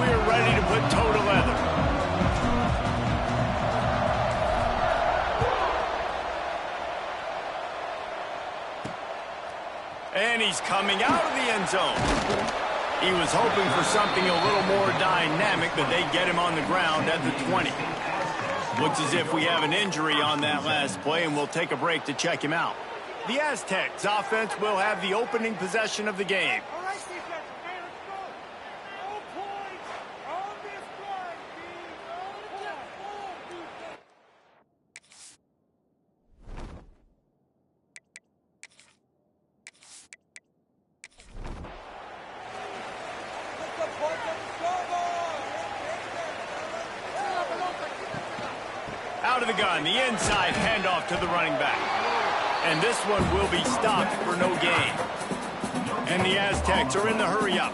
we're ready to put toe to leather. And he's coming out of the end zone. He was hoping for something a little more dynamic, but they get him on the ground at the 20. Looks as if we have an injury on that last play, and we'll take a break to check him out. The Aztecs offense will have the opening possession of the game. Out of the gun, the inside handoff to the running back. And this one will be stopped for no gain. And the Aztecs are in the hurry-up.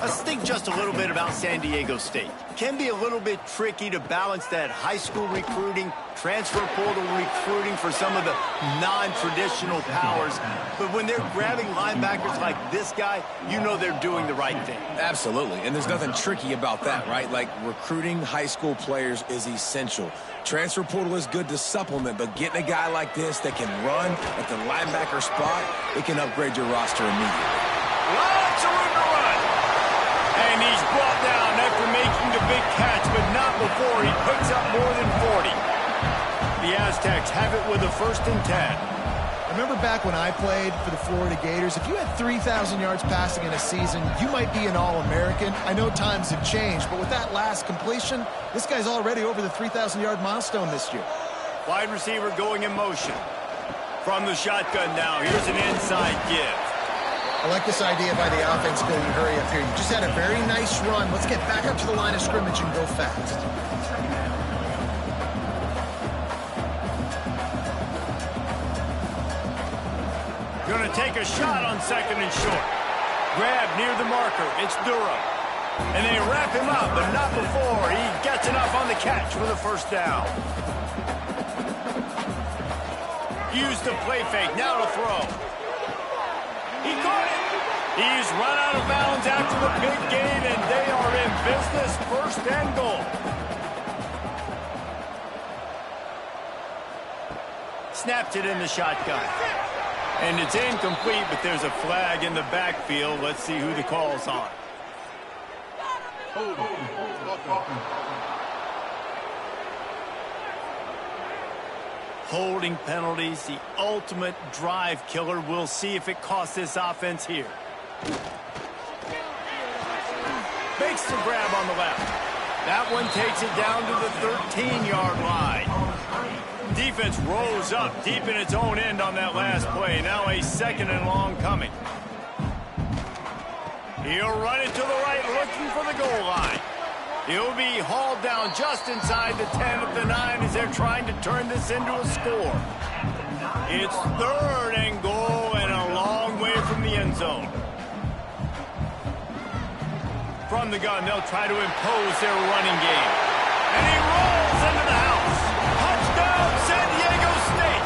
Let's think just a little bit about San Diego State. Can be a little bit tricky to balance that high school recruiting, transfer portal recruiting for some of the non-traditional powers. But when they're grabbing linebackers like this guy, you know they're doing the right thing. Absolutely, and there's nothing tricky about that, right? Like, recruiting high school players is essential. Transfer portal is good to supplement, but getting a guy like this that can run at the linebacker spot, it can upgrade your roster immediately. Lots of room to run. And he's brought down after making the big catch, but not before he picks up more than 40. The Aztecs have it with a 1st and 10. I remember back when I played for the Florida Gators, if you had 3,000 yards passing in a season, you might be an All-American. I know times have changed, but with that last completion, this guy's already over the 3,000-yard milestone this year. Wide receiver going in motion. From the shotgun now, here's an inside give. I like this idea by the offense going hurry up here. You just had a very nice run. Let's get back up to the line of scrimmage and go fast. Going to take a shot on 2nd and short. Grab near the marker. It's Durham. And they wrap him up, but not before he gets enough on the catch for the 1st down. Use the play fake. Now to throw. He caught it. He's run out of bounds after the big gain, and they are in business. 1st and goal. Snapped it in the shotgun. And it's incomplete, but there's a flag in the backfield. Let's see who the call's on. Holding penalties, the ultimate drive killer. We'll see if it costs this offense here. Makes the grab on the left. That one takes it down to the 13-yard line. Defense rose up deep in its own end on that last play. Now a 2nd and long coming. He'll run it to the right, looking for the goal line. He'll be hauled down just inside the 10 of the 9 as they're trying to turn this into a score. It's 3rd and goal and a long way from the end zone. From the gun, they'll try to impose their running game. And he rolls into the house. Touchdown, San Diego State.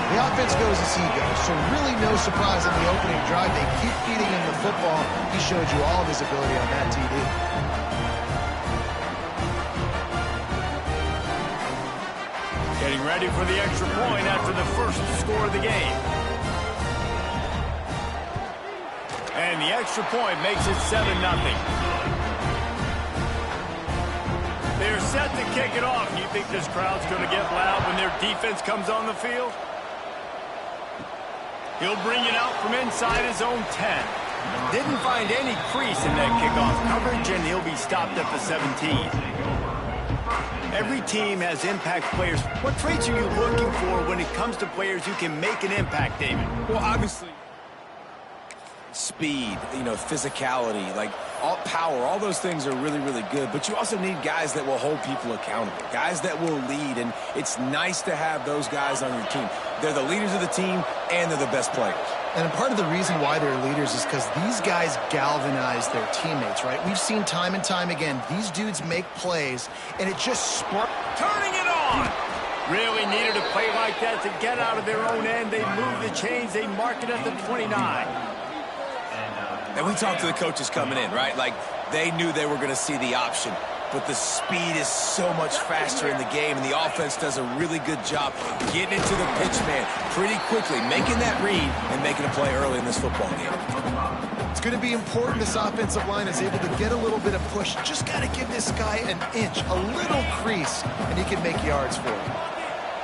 The offense goes as he goes, so really no surprise in the opening drive. They keep feeding him the football. He showed you all of his ability on that TD. Getting ready for the extra point after the 1st score of the game. And the extra point makes it 7-0. They're set to kick it off. You think this crowd's going to get loud when their defense comes on the field? He'll bring it out from inside his own 10. Didn't find any crease in that kickoff coverage, and he'll be stopped at the 17. Every team has impact players. What traits are you looking for when it comes to players who can make an impact, David? Well, obviously, speed, physicality, like all power, all those things are really, really good. But you also need guys that will hold people accountable, guys that will lead. And it's nice to have those guys on your team. They're the leaders of the team, and they're the best players. And part of the reason why they're leaders is because these guys galvanize their teammates, right? We've seen time and time again, these dudes make plays, and it just sparks. Turning it on! Really needed a play like that to get out of their own end. They move the chains. They mark it at the 29. And we talked to the coaches coming in, right? Like, They knew they were going to see the option, but the speed is so much faster in the game, and the offense does a really good job getting into the pitch man pretty quickly, making that read and making a play early in this football game. It's going to be important this offensive line is able to get a little bit of push. Just got to give this guy an inch, a little crease, and he can make yards for him.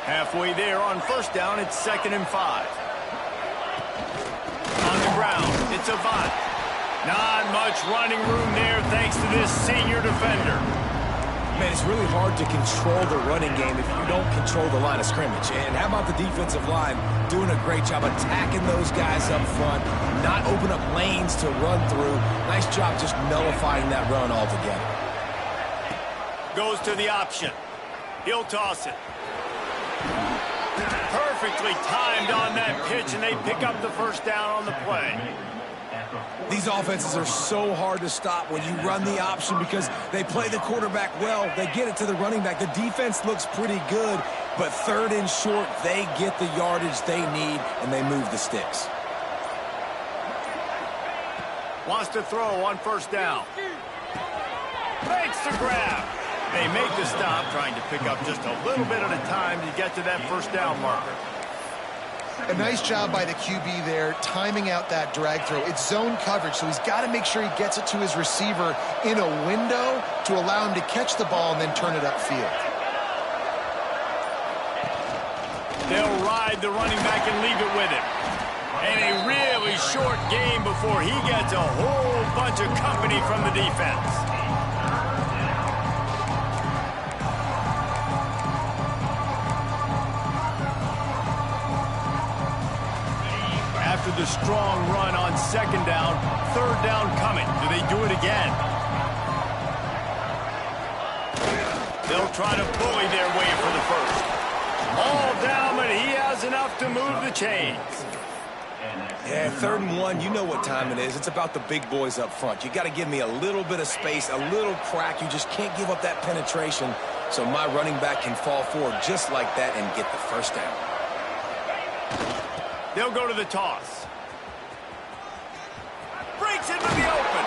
Halfway there on first down, it's 2nd and 5. On the ground, it's Avant. Not much running room there thanks to this senior defender. Man, it's really hard to control the running game if you don't control the line of scrimmage. And how about the defensive line doing a great job attacking those guys up front, not open up lanes to run through. Nice job just nullifying that run altogether. Goes to the option. He'll toss it. Perfectly timed on that pitch, and they pick up the first down on the play. These offenses are so hard to stop when you run the option because they play the quarterback well. They get it to the running back. The defense looks pretty good, but 3rd and short, they get the yardage they need, and they move the sticks. Wants to throw on first down. Makes the grab. They make the stop, trying to pick up just a little bit at a time to get to that first down marker. A nice job by the QB there, timing out that drag throw. It's zone coverage, so he's got to make sure he gets it to his receiver in a window to allow him to catch the ball and then turn it upfield. They'll ride the running back and leave it with him. And a really short game before he gets a whole bunch of company from the defense. After the strong run on 2nd down, 3rd down coming. Do they do it again? They'll try to bully their way for the first. All down, but he has enough to move the chains. Yeah, 3rd and 1, you know what time it is. It's about the big boys up front. You got to give me a little bit of space, a little crack. You just can't give up that penetration so my running back can fall forward just like that and get the first down. They'll go to the toss. Breaks into the open.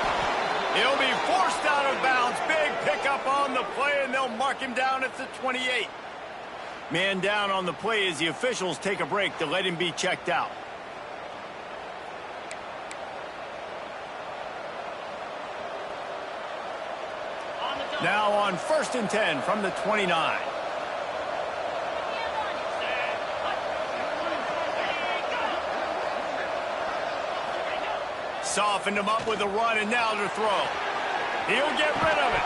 He'll be forced out of bounds. Big pickup on the play, and they'll mark him down at the 28. Man down on the play as the officials take a break to let him be checked out. Now on 1st and 10 from the 29. Softened him up with a run, and now to throw. He'll get rid of it.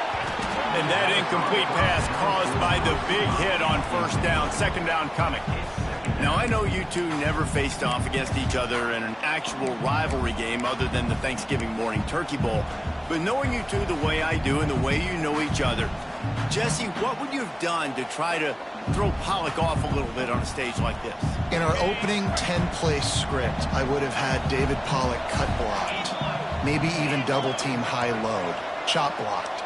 And that incomplete pass caused by the big hit on first down, 2nd down coming. Now, I know you two never faced off against each other in an actual rivalry game other than the Thanksgiving morning Turkey Bowl. But knowing you two the way I do and the way you know each other, Jesse, what would you have done to try to throw Pollock off a little bit on a stage like this? In our opening 10-play script, I would have had David Pollock cut blocked, maybe even double-team high-load, chop blocked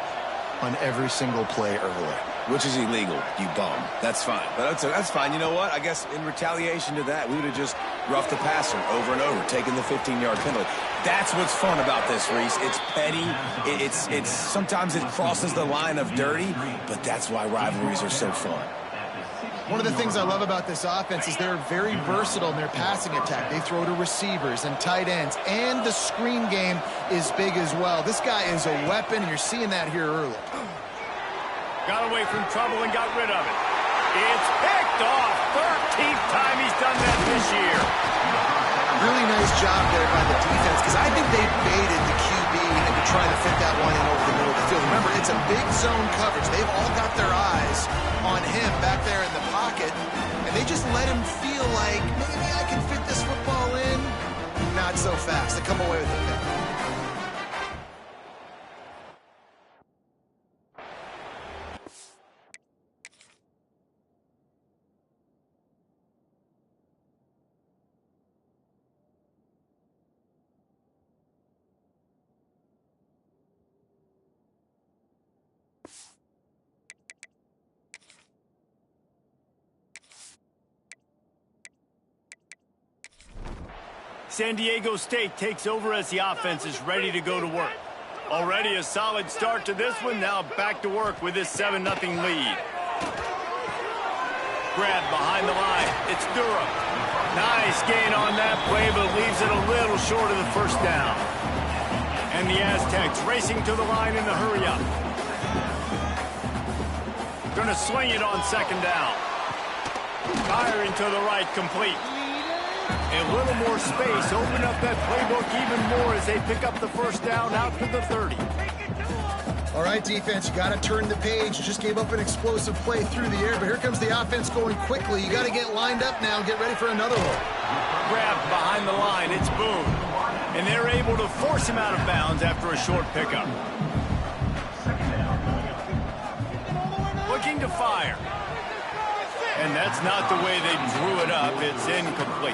on every single play early. Which is illegal, you bum. That's fine. But that's fine. You know what? I guess in retaliation to that, we would have just roughed the passer over and over, taking the 15-yard penalty. That's what's fun about this, Reese. It's petty. It's sometimes it crosses the line of dirty, but that's why rivalries are so fun. One of the things I love about this offense is they're very versatile in their passing attack. They throw to receivers and tight ends, and the screen game is big as well. This guy is a weapon, and you're seeing that here early. Got away from trouble and got rid of it. It's picked off. 13th time he's done that this year. Really nice job there by the defense, because I think they baited the QB into trying to fit that one in over the middle of the field. Remember, it's a big zone coverage. They've all got their eyes on him back there in the pocket, and they just let him feel like, maybe I can fit this football in. Not so fast. They come away with the pick. San Diego State takes over as the offense is ready to go to work. Already a solid start to this one. Now back to work with this 7-0 lead. Grab behind the line. It's Durham. Nice gain on that play, but leaves it a little short of the first down. And the Aztecs racing to the line in the hurry-up. Going to swing it on second down. Firing to the right, complete. A little more space, open up that playbook even more as they pick up the first down out to the 30. All right, defense, you got to turn the page. You just gave up an explosive play through the air, but here comes the offense going quickly. You got to get lined up now and get ready for another one. Grabbed behind the line, it's Boone. And they're able to force him out of bounds after a short pickup. Looking to fire. And that's not the way they drew it up. It's incomplete.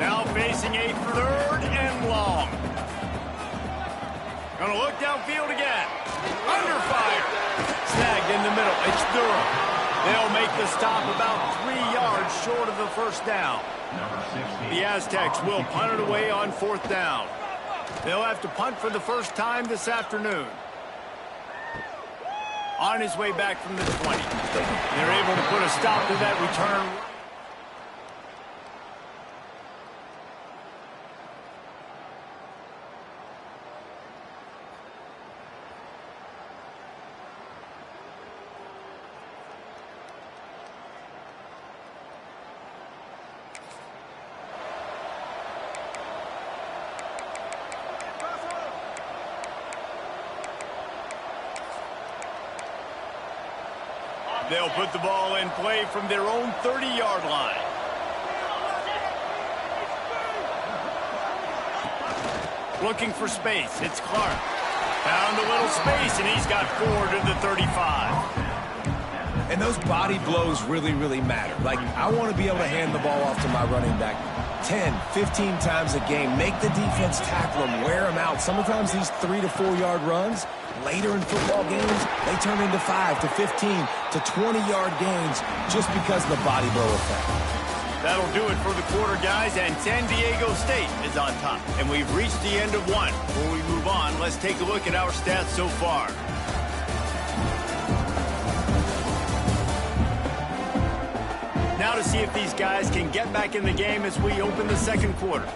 Now facing a 3rd and long. Gonna look downfield again. Under fire. Snagged in the middle. It's Durham. They'll make the stop about 3 yards short of the first down. The Aztecs will punt it away on 4th down. They'll have to punt for the first time this afternoon. On his way back from the 20. They're able to put a stop to that return. They'll put the ball in play from their own 30-yard line. Looking for space. It's Clark. Found a little space, and he's got 4 to the 35. And those body blows really, really matter. Like, I want to be able to hand the ball off to my running back 10, 15 times a game. Make the defense tackle them, wear them out. Sometimes these 3 to 4 yard runs, later in football games, they turn into 5 to 15 to 20-yard gains just because of the body blow effect. That'll do it for the quarter, guys, and San Diego State is on top. And we've reached the end of one. Before we move on, let's take a look at our stats so far. Now to see if these guys can get back in the game as we open the second quarter.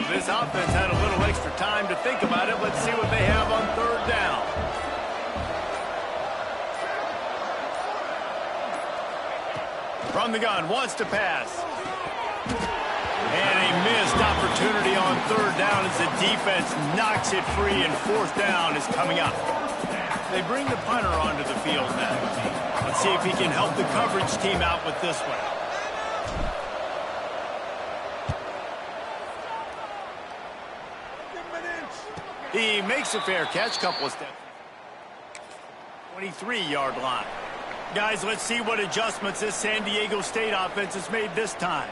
This offense had a little extra time to think about it. Let's see what they have on 3rd down. From the gun, wants to pass. And a missed opportunity on 3rd down as the defense knocks it free, and 4th down is coming up. They bring the punter onto the field now. Let's see if he can help the coverage team out with this one. He makes a fair catch, couple of steps. 23-yard line. Guys, let's see what adjustments this San Diego State offense has made this time.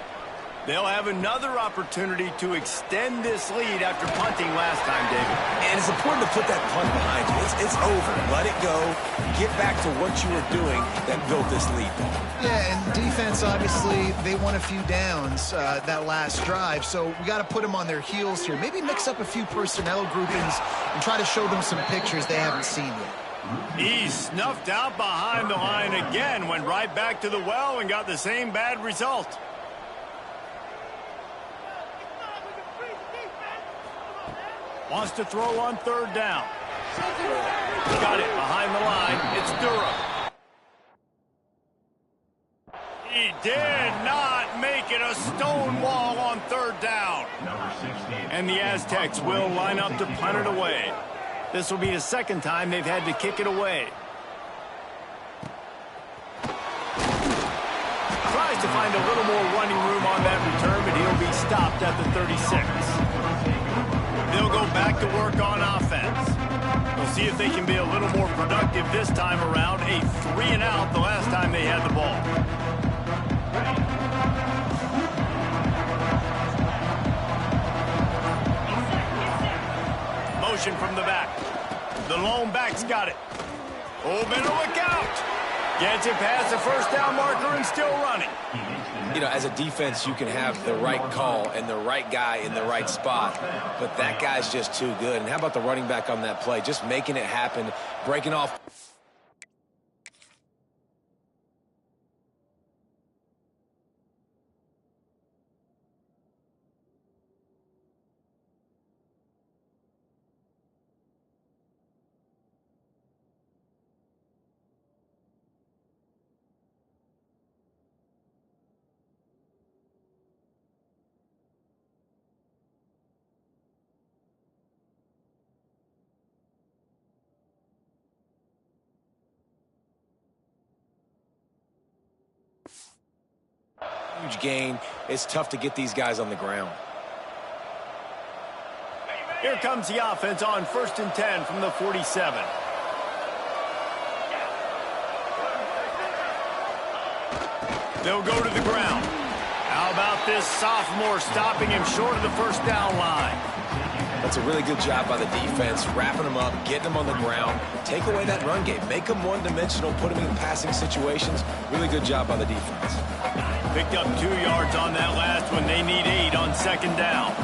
They'll have another opportunity to extend this lead after punting last time, David. And it's important to put that punt behind you. It's over. Let it go. Get back to what you were doing that built this lead. Yeah, and defense, obviously, they won a few downs that last drive, so we got to put them on their heels here. Maybe mix up a few personnel groupings and try to show them some pictures they haven't seen yet. He snuffed out behind the line again, went right back to the well and got the same bad result. Wants to throw on 3rd down. Got it behind the line. It's Durham. He did not make it a stone wall on 3rd down. And the Aztecs will line up to punt it away. This will be the second time they've had to kick it away. Tries to find a little more running room on that return, but he'll be stopped at the 36. They'll go back to work on offense. We'll see if they can be a little more productive this time around. A 3-and-out the last time they had the ball. Motion from the back. The lone back's got it. Oh, better look out. Gets it past the first down marker and still running. You know, as a defense, you can have the right call and the right guy in the right spot, but that guy's just too good. And how about the running back on that play? Just making it happen, breaking off. Huge gain. It's tough to get these guys on the ground. Here comes the offense on 1st and 10 from the 47. They'll go to the ground. How about this sophomore stopping him short of the first down line? That's a really good job by the defense, wrapping them up, getting them on the ground, take away that run game, make them one-dimensional, put them in passing situations. Really good job by the defense. Picked up 2 yards on that last one. They need 8 on 2nd down.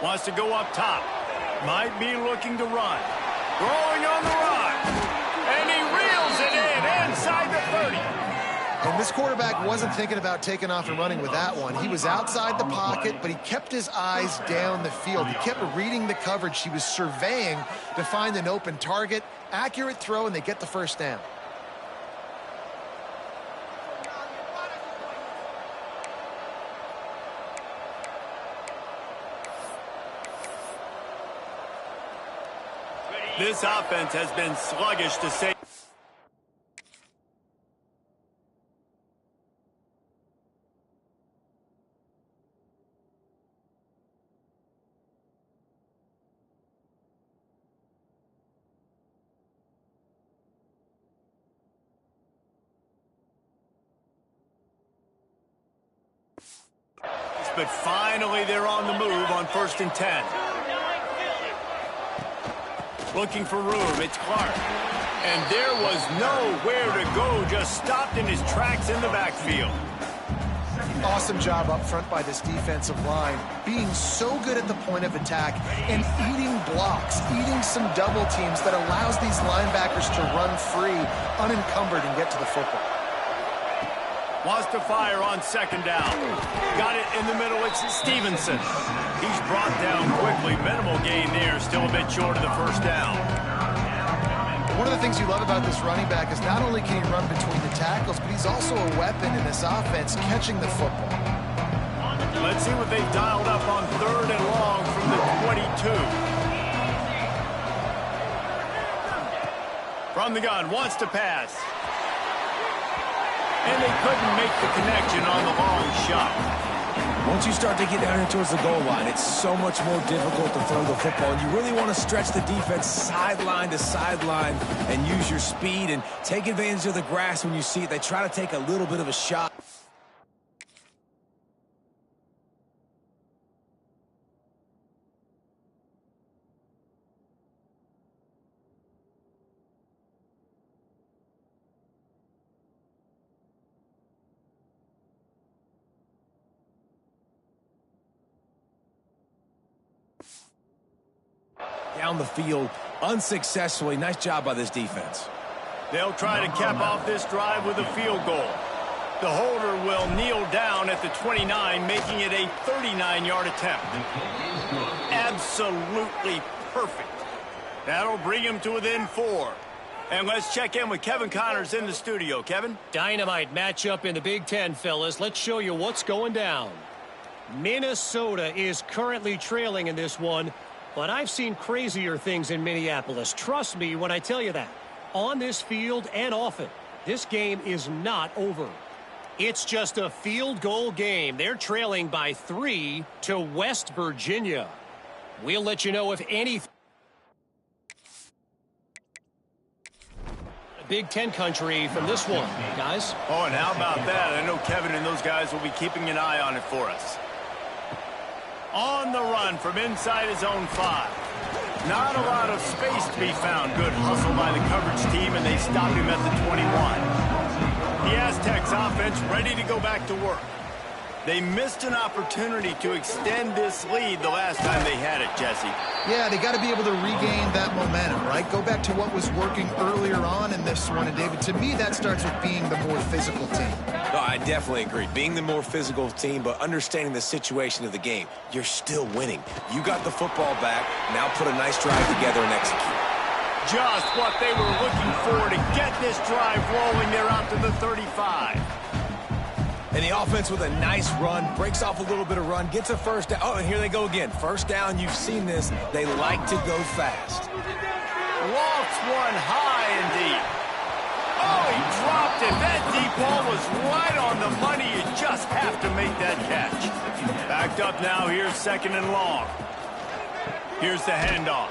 Wants to go up top. Might be looking to run. Throwing on the run. And he reels it in inside the 30. And this quarterback wasn't thinking about taking off and running with that one. He was outside the pocket, but he kept his eyes down the field. He kept reading the coverage. He was surveying to find an open target. Accurate throw, and they get the first down. This offense has been sluggish to say. But finally they're on the move on 1st and 10. Looking for room, it's Clark. And there was nowhere to go, just stopped in his tracks in the backfield. Awesome job up front by this defensive line, being so good at the point of attack and eating blocks, eating some double teams that allows these linebackers to run free, unencumbered, and get to the football. Wants to fire on 2nd down. Got it in the middle. It's Stevenson. He's brought down quickly. Minimal gain there. Still a bit short of the first down. One of the things you love about this running back is not only can he run between the tackles, but he's also a weapon in this offense catching the football. Let's see what they've dialed up on 3rd and long from the 22. From the gun. Wants to pass. And they couldn't make the connection on the long shot. Once you start to get down here towards the goal line, it's so much more difficult to throw the football. And you really want to stretch the defense sideline to sideline and use your speed and take advantage of the grass when you see it. They try to take a little bit of a shot. Down the field unsuccessfully. Nice job by this defense. They'll try to cap off this drive with a field goal. The holder will kneel down at the 29, making it a 39-yard attempt. Absolutely perfect. That'll bring him to within 4. And let's check in with Kevin Connors in the studio. Kevin? Dynamite matchup in the Big Ten, fellas. Let's show you what's going down. Minnesota is currently trailing in this one. But I've seen crazier things in Minneapolis. Trust me when I tell you that. On this field and off it, this game is not over. It's just a field goal game. They're trailing by 3 to West Virginia. We'll let you know if anything. Big Ten country from this one, guys. Oh, and how about that? I know Kevin and those guys will be keeping an eye on it for us. On the run from inside his own 5. Not a lot of space to be found. Good hustle by the coverage team, and they stop him at the 21. The Aztecs offense ready to go back to work. They missed an opportunity to extend this lead the last time they had it, Jesse. Yeah, they got to be able to regain that momentum, right? Go back to what was working earlier on in this one. And, David, to me, that starts with being the more physical team. No, I definitely agree. Being the more physical team, but understanding the situation of the game. You're still winning. You got the football back. Now put a nice drive together and execute. Just what they were looking for to get this drive rolling. They're out to the 35. And the offense with a nice run, breaks off a little bit of run, gets a first down. Oh, and here they go again. First down, you've seen this. They like to go fast. Lofts one high and deep. Oh, he dropped it. That deep ball was right on the money. You just have to make that catch. Backed up now. Here's 2nd and long. Here's the handoff.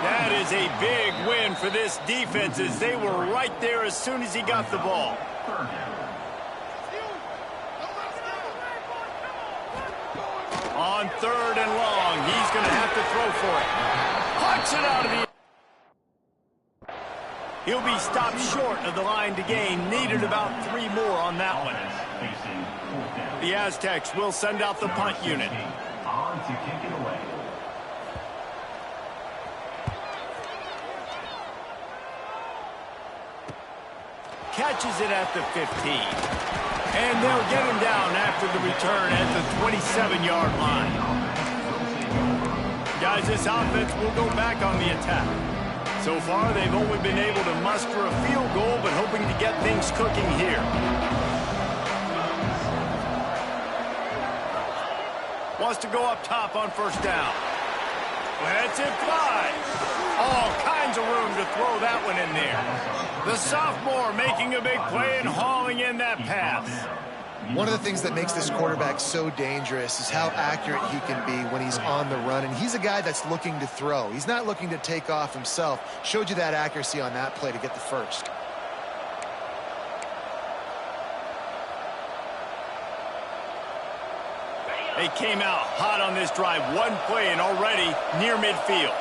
That is a big win for this defense as they were right there as soon as he got the ball. On 3rd and long, he's going to have to throw for it. Punch it out of the... He'll be stopped short of the line to gain. Needed about 3 more on that one. The Aztecs will send out the punt unit. Catches it at the 15. And they'll get him down after the return at the 27-yard line. Guys, this offense will go back on the attack. So far, they've only been able to muster a field goal, but hoping to get things cooking here. Wants to go up top on 1st down. Lets it fly. All kinds of room to throw that one in there. The sophomore making a big play and hauling in that pass. One of the things that makes this quarterback so dangerous is how accurate he can be when he's on the run. And he's a guy that's looking to throw. He's not looking to take off himself. Showed you that accuracy on that play to get the first. They came out hot on this drive. One play and already near midfield.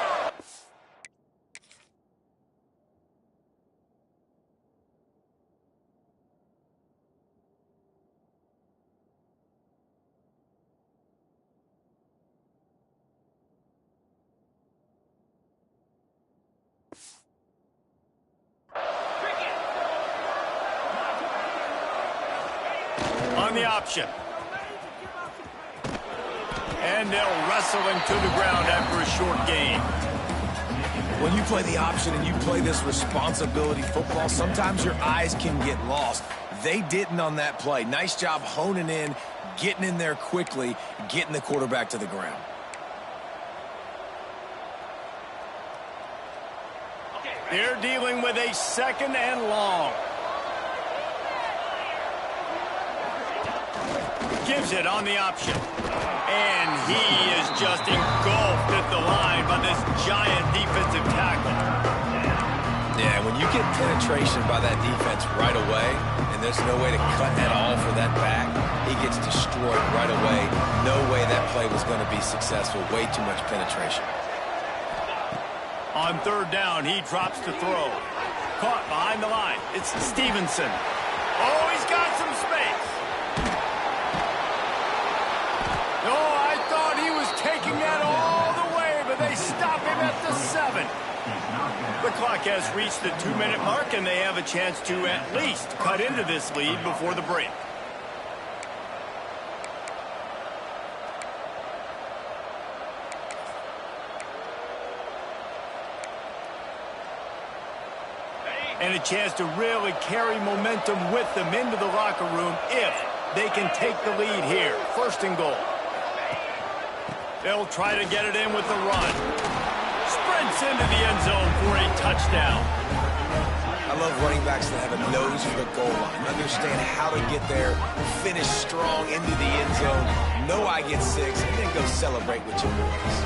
On the option. And they'll wrestle him to the ground after a short gain. When you play the option and you play this responsibility football, sometimes your eyes can get lost. They didn't on that play. Nice job honing in, getting in there quickly, getting the quarterback to the ground. They're dealing with a 2nd and long. Gives it on the option. And he is just engulfed at the line by this giant defensive tackle. Yeah, when you get penetration by that defense right away, and there's no way to cut at all for that back, he gets destroyed right away. No way that play was going to be successful. Way too much penetration. On 3rd down, he drops to throw. Caught behind the line. It's Stevenson. Oh, he's got some space. Oh, I thought he was taking that all the way, but they stop him at the 7. The clock has reached the 2-minute mark, and they have a chance to at least cut into this lead before the break. And a chance to really carry momentum with them into the locker room if they can take the lead here. 1st and goal. They'll try to get it in with the run. Sprints into the end zone for a touchdown. I love running backs that have a nose for the goal line. Understand how to get there, finish strong into the end zone, know I get 6, and then go celebrate with your boys.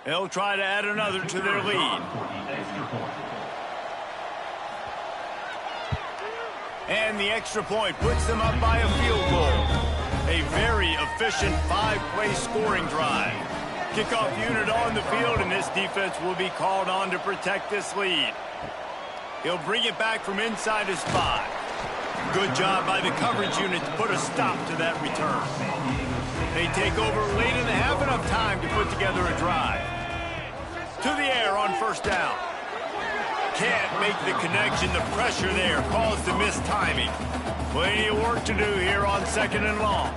They'll try to add another to their lead. And the extra point puts them up by a field goal. A very efficient 5-play scoring drive. Kickoff unit on the field, and this defense will be called on to protect this lead. He'll bring it back from inside his 5. Good job by the coverage unit to put a stop to that return. They take over late in the half, enough time to put together a drive. To the air on first down. Can't make the connection. The pressure there caused the mistiming. Plenty of work to do here on second and long.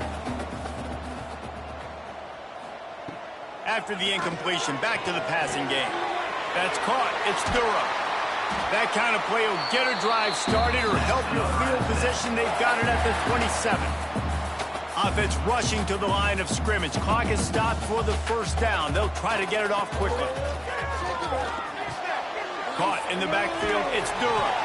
After the incompletion, back to the passing game. That's caught. It's Durham. That kind of play will get a drive started or help your field position. They've got it at the 27. Offense rushing to the line of scrimmage. Clock is stopped for the first down. They'll try to get it off quickly. Caught in the backfield. It's Durham.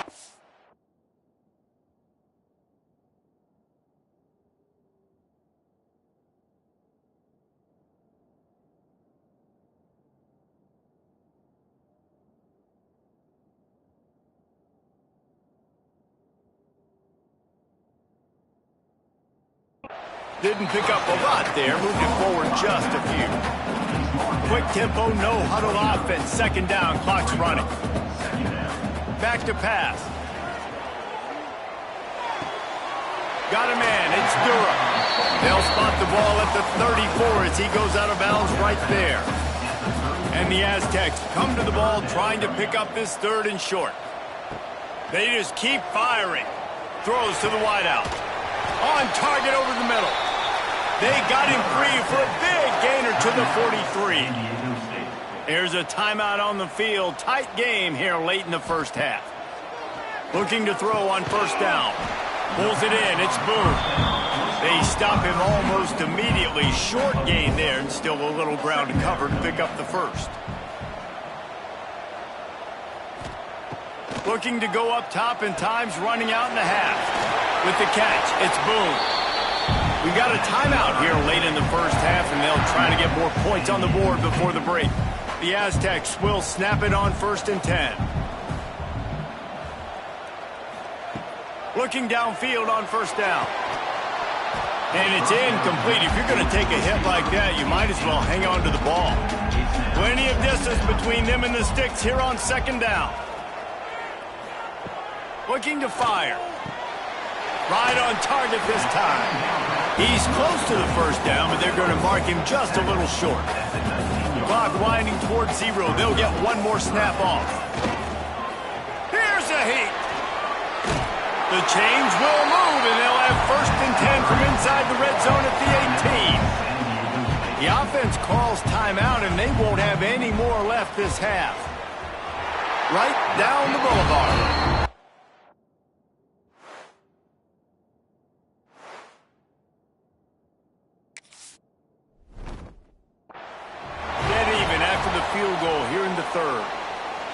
Didn't pick up a lot there, moved it forward just a few. Quick tempo, no huddle offense. Second down, clock's running. Back to pass. Got a man, it's Durham. They'll spot the ball at the 34 as he goes out of bounds right there. And the Aztecs come to the ball trying to pick up this third and short. They just keep firing. Throws to the wideout. On target over the middle. They got him free for a big gainer to the 43. There's a timeout on the field. Tight game here late in the first half. Looking to throw on first down. Pulls it in. It's Boone. They stop him almost immediately. Short gain there and still a little ground to cover to pick up the first. Looking to go up top and time's running out in the half. With the catch, it's Boone. We got a timeout here late in the first half, and they'll try to get more points on the board before the break. The Aztecs will snap it on 1st and 10. Looking downfield on first down. And it's incomplete. If you're going to take a hit like that, you might as well hang on to the ball. Plenty of distance between them and the sticks here on second down. Looking to fire. Right on target this time. He's close to the first down, but they're going to mark him just a little short. Clock winding towards 0. They'll get one more snap off. Here's a heat. The chains will move, and they'll have 1st and 10 from inside the red zone at the 18. The offense calls timeout, and they won't have any more left this half. Right down the boulevard. Field goal here in the third.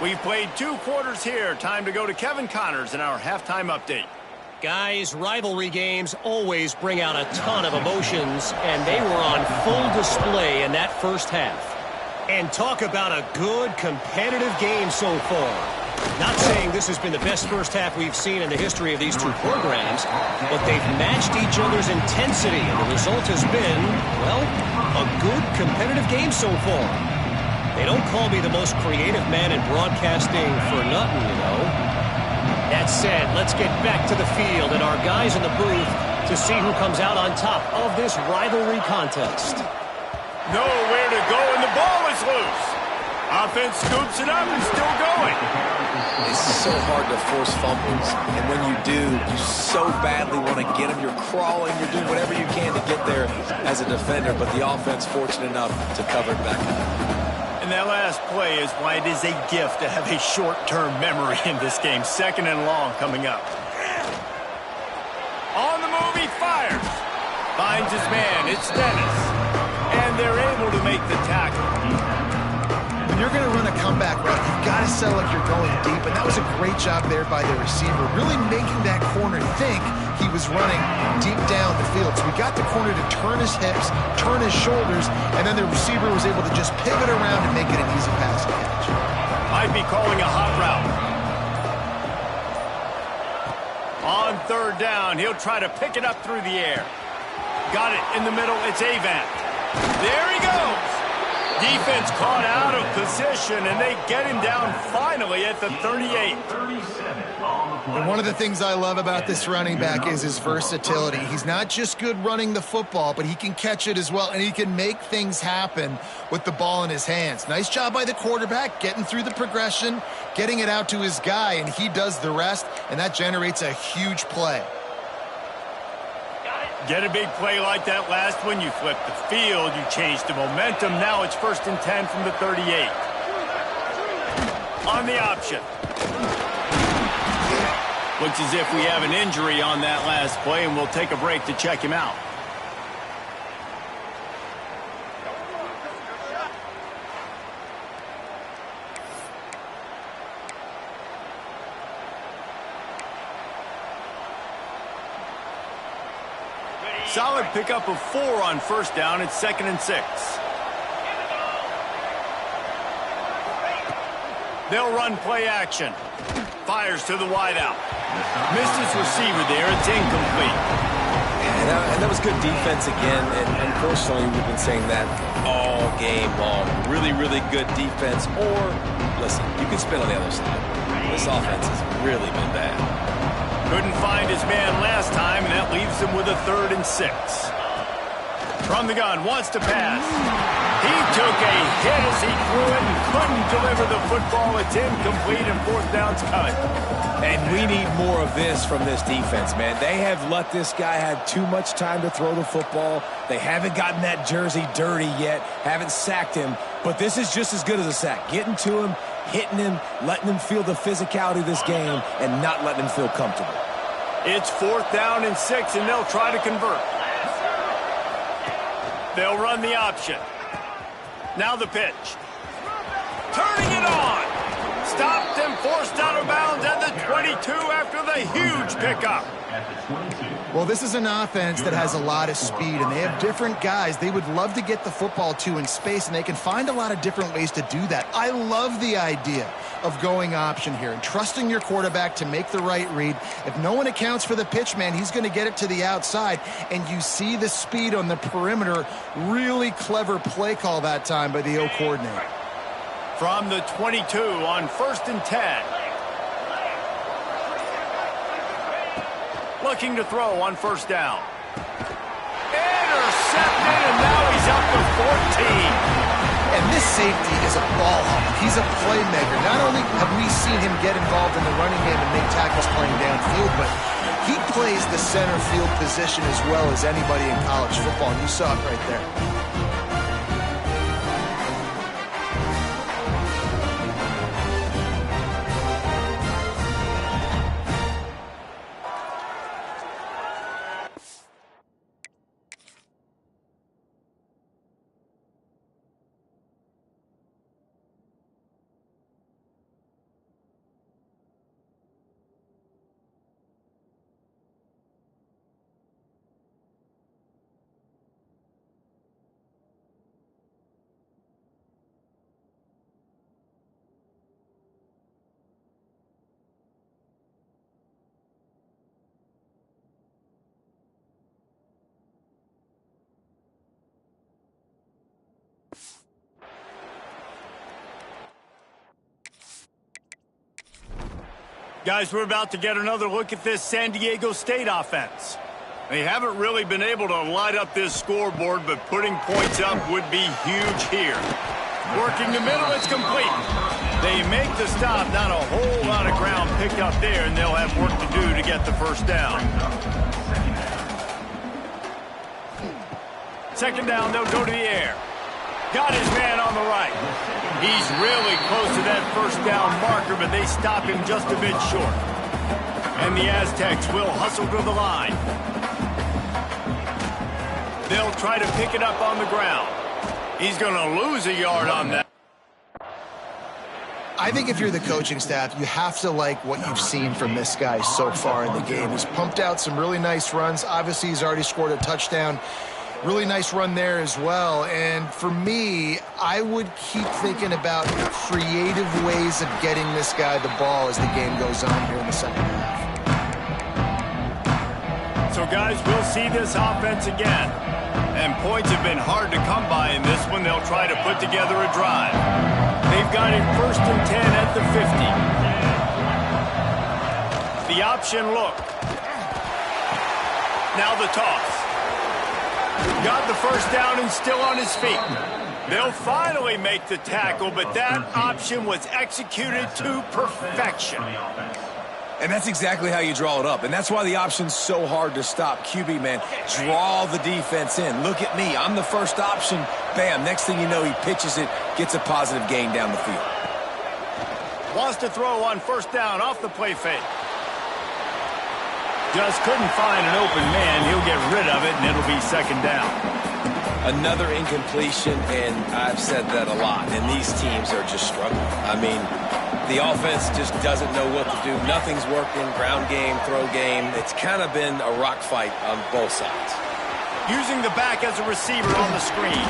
We've played 2 quarters here. Time to go to Kevin Connors in our halftime update. Guys, rivalry games always bring out a ton of emotions, and they were on full display in that first half. And talk about a good, competitive game so far. Not saying this has been the best first half we've seen in the history of these 2 programs, but they've matched each other's intensity, and the result has been, well, a good, competitive game so far. They don't call me the most creative man in broadcasting for nothing, you know. That said, let's get back to the field and our guys in the booth to see who comes out on top of this rivalry contest. Nowhere to go, and the ball is loose. Offense scoops it up and still going. It's so hard to force fumbles, and when you do, you so badly want to get them. You're crawling, you're doing whatever you can to get there as a defender, but the offense fortunate enough to cover it back up. And that last play is why it is a gift to have a short-term memory in this game. 2nd and long coming up. On the move, he fires. Finds his man, it's Dennis. And they're able to make the tackle. When you're going to run a comeback route, you've got to sell like you're going deep, and that was a great job there by the receiver, really making that corner think he was running deep down the field. So we got the corner to turn his hips, turn his shoulders, and then the receiver was able to just pivot around and make it an easy pass and catch. Might be calling a hot route. On third down, he'll try to pick it up through the air. Got it in the middle. It's Avant. There he goes. Defense caught out of position, and they get him down finally at the 38. And one of the things I love about this running back is his versatility. He's not just good running the football, but he can catch it as well, and he can make things happen with the ball in his hands. Nice job by the quarterback, getting through the progression, getting it out to his guy, and he does the rest, and that generates a huge play. Get a big play like that last one, you flip the field, you change the momentum. Now it's 1st and 10 from the 38. On the option. Looks as if we have an injury on that last play, and we'll take a break to check him out. Solid pickup of 4 on 1st down. It's 2nd and 6. They'll run play action. Fires to the wideout. Missed his receiver there. It's incomplete. And that was good defense again. And unfortunately, we've been saying that all game long. Really, really good defense. Or, listen, you can spin on the other side. This offense has really been bad. Couldn't find his man last time, and that leaves him with a 3rd and 6. From the gun, wants to pass. He took a hit as he threw it and couldn't deliver the football. It's incomplete, and 4th down's coming. And we need more of this from this defense, man. They have let this guy have too much time to throw the football. They haven't gotten that jersey dirty yet, haven't sacked him. But this is just as good as a sack. Getting to him, hitting him, letting him feel the physicality of this game, and not letting him feel comfortable. It's 4th down and 6, and they'll try to convert. They'll run the option. Now the pitch. Turning it on. Stopped and forced out of bounds at the 22 after the huge pickup. Well, this is an offense that has a lot of speed, and they have different guys they would love to get the football to in space, and they can find a lot of different ways to do that. I love the idea of going option here and trusting your quarterback to make the right read. If no one accounts for the pitch, man, he's going to get it to the outside, and you see the speed on the perimeter. Really clever play call that time by the O coordinator. From the 22 on 1st and 10. Looking to throw on 1st down. Intercepted, and now he's up to 14. And this safety is a ball hawk. He's a playmaker. Not only have we seen him get involved in the running game and make tackles playing downfield, but he plays the center field position as well as anybody in college football, and you saw it right there. Guys, we're about to get another look at this San Diego State offense. They haven't really been able to light up this scoreboard, but putting points up would be huge here. Working the middle, it's complete. They make the stop, not a whole lot of ground picked up there, and they'll have work to do to get the 1st down. 2nd down, they'll go to the air. Got his man on the right. He's really close to that 1st down marker, but they stop him just a bit short. And the Aztecs will hustle to the line. They'll try to pick it up on the ground. He's going to lose a yard on that. I think if you're the coaching staff, you have to like what you've seen from this guy so far in the game. He's pumped out some really nice runs. Obviously, he's already scored a touchdown. Really nice run there as well. And for me, I would keep thinking about creative ways of getting this guy the ball as the game goes on here in the second half. So, guys, we'll see this offense again. And points have been hard to come by in this one. They'll try to put together a drive. They've got it 1st and 10 at the 50. The option look. Now the toss. Got the first down and still on his feet. They'll finally make the tackle, but that option was executed to perfection. And that's exactly how you draw it up. And that's why the option's so hard to stop. QB, man, draw the defense in. Look at me. I'm the first option. Bam. Next thing you know, he pitches it, gets a positive gain down the field. Wants to throw on 1st down off the play fake. Just couldn't find an open man. He'll get rid of it, and it'll be 2nd down. Another incompletion, and I've said that a lot, and these teams are just struggling. I mean, the offense just doesn't know what to do. Nothing's working. Ground game, throw game. It's kind of been a rock fight on both sides. Using the back as a receiver on the screen.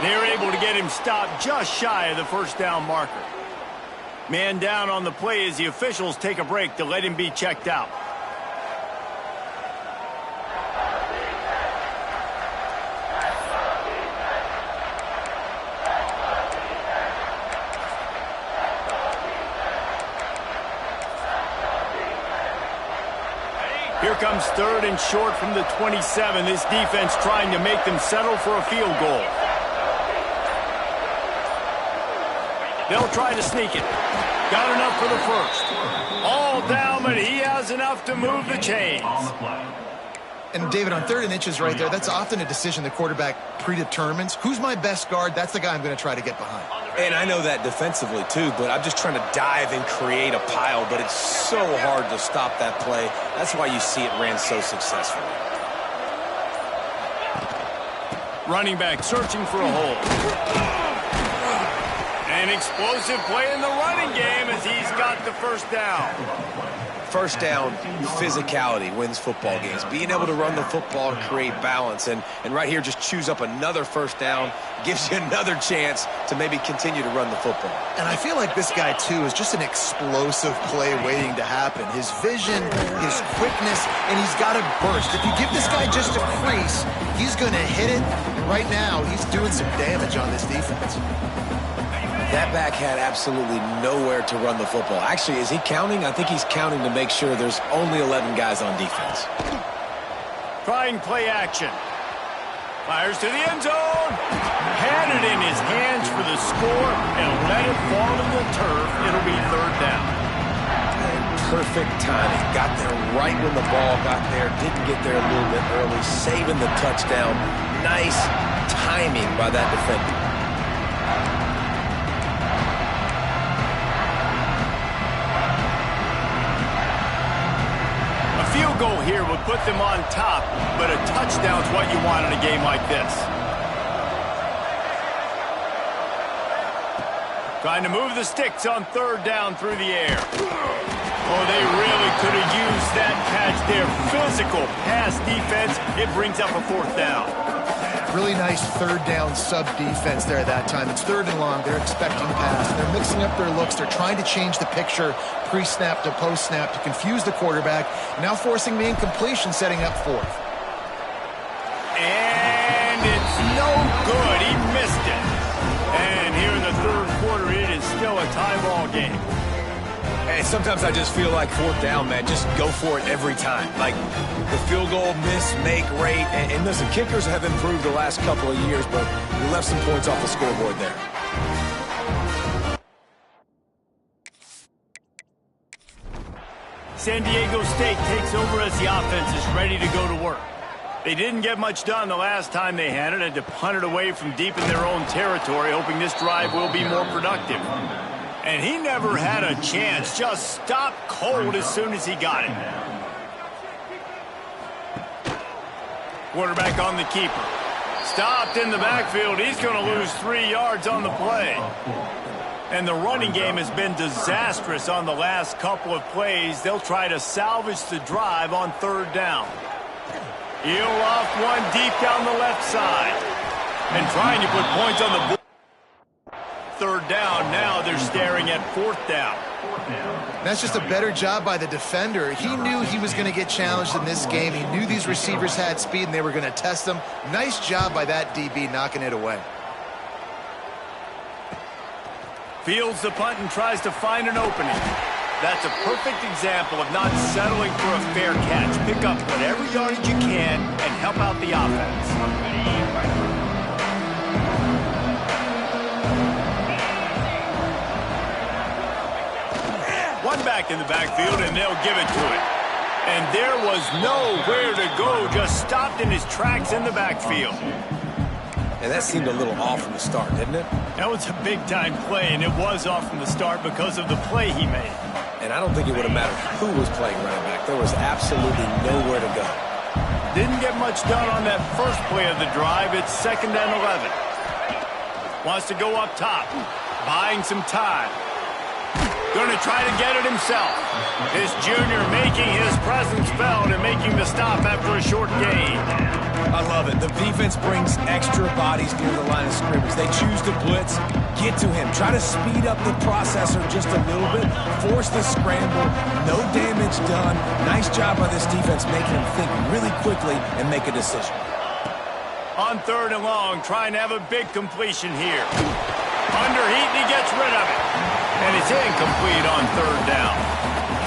They're able to get him stopped just shy of the 1st down marker. Man down on the play as the officials take a break to let him be checked out. Here comes 3rd and short from the 27. This defense trying to make them settle for a field goal. They'll try to sneak it. Got enough for the 1st. All down, but he has enough to move the chains. And, David, on 3rd and inches right there, that's often a decision the quarterback predetermines. Who's my best guard? That's the guy I'm going to try to get behind. And I know that defensively, too, but I'm just trying to dive and create a pile, but it's so hard to stop that play. That's why you see it ran so successfully. Running back searching for a hole. An explosive play in the running game as he's got the 1st down. 1st down, physicality wins football games. Being able to run the football and create balance. And right here, just choose up another 1st down, gives you another chance to maybe continue to run the football. And I feel like this guy, too, is just an explosive play waiting to happen. His vision, his quickness, and he's got a burst. If you give this guy just a crease, he's going to hit it. And right now, he's doing some damage on this defense. That back had absolutely nowhere to run the football. Actually, is he counting? I think he's counting to make sure there's only 11 guys on defense. Trying play action. Fires to the end zone. Had it in his hands for the score and let it fall to the turf. It'll be 3rd down. And perfect timing. Got there right when the ball got there. Didn't get there a little bit early. Saving the touchdown. Nice timing by that defender. Field goal here would put them on top, but a touchdown's what you want in a game like this. Trying to move the sticks on 3rd down through the air. Oh, they really could have used that catch there. Physical pass defense. It brings up a 4th down. Really nice 3rd down sub-defense there at that time. It's 3rd and long. They're expecting pass. They're mixing up their looks. They're trying to change the picture pre-snap to post-snap to confuse the quarterback. Now forcing the incompletion, setting up 4th. And it's no good. He missed it. And here in the 3rd quarter, it is still a tie ball game. Hey, sometimes I just feel like 4th down, man. Just go for it every time. Like the field goal, miss, make, rate. And listen, kickers have improved the last couple of years, but we left some points off the scoreboard there. San Diego State takes over as the offense is ready to go to work. They didn't get much done the last time they had it to punt it away from deep in their own territory, hoping this drive will be more productive. And he never had a chance, just stopped cold as soon as he got it. Quarterback on the keeper. Stopped in the backfield. He's going to lose 3 yards on the play. And the running game has been disastrous on the last couple of plays. They'll try to salvage the drive on third down. Heel off one deep down the left side. And trying to put points on the board. Third down, now they're staring at fourth down. That's just a better job by the defender. He knew he was going to get challenged in this game. He knew these receivers had speed and they were going to test him. Nice job by that DB knocking it away. Fields the punt and tries to find an opening. That's a perfect example of not settling for a fair catch. Pick up whatever yardage you can and help out the offense. One back in the backfield, and they'll give it to it. And there was nowhere to go, just stopped in his tracks in the backfield. And that seemed a little off from the start, didn't it? That was a big-time play, and it was off from the start because of the play he made. And I don't think it would have mattered who was playing running back. There was absolutely nowhere to go. Didn't get much done on that first play of the drive. It's 2nd and 11. Wants to go up top, buying some time. Going to try to get it himself. His junior making his presence felt and making the stop after a short gain. I love it. The defense brings extra bodies near the line of scrimmage. They choose to blitz, get to him, try to speed up the processor just a little bit, force the scramble, no damage done. Nice job by this defense making him think really quickly and make a decision. On 3rd and long, trying to have a big completion here. Under heat, and he gets rid of it. And it's incomplete on 3rd down.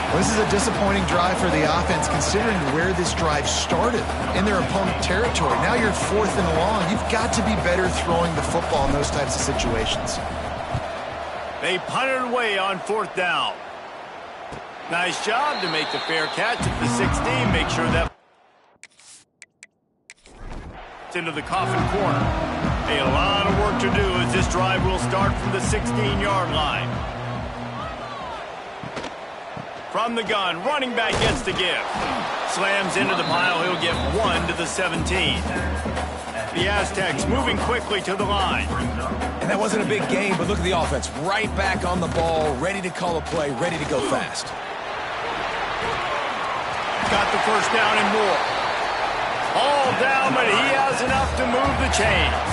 Well, this is a disappointing drive for the offense considering where this drive started, in their opponent territory. Now you're 4th and long. You've got to be better throwing the football in those types of situations. They punted away on 4th down. Nice job to make the fair catch at the 16. Make sure that it's into the coffin corner. A lot of work to do as this drive will start from the 16-yard line. From the gun, running back gets the give. Slams into the pile, he'll get 1 to the 17. The Aztecs moving quickly to the line. And that wasn't a big game, but look at the offense. Right back on the ball, ready to call a play, ready to go fast. Got the first down and more. All down, but he has enough to move the chains.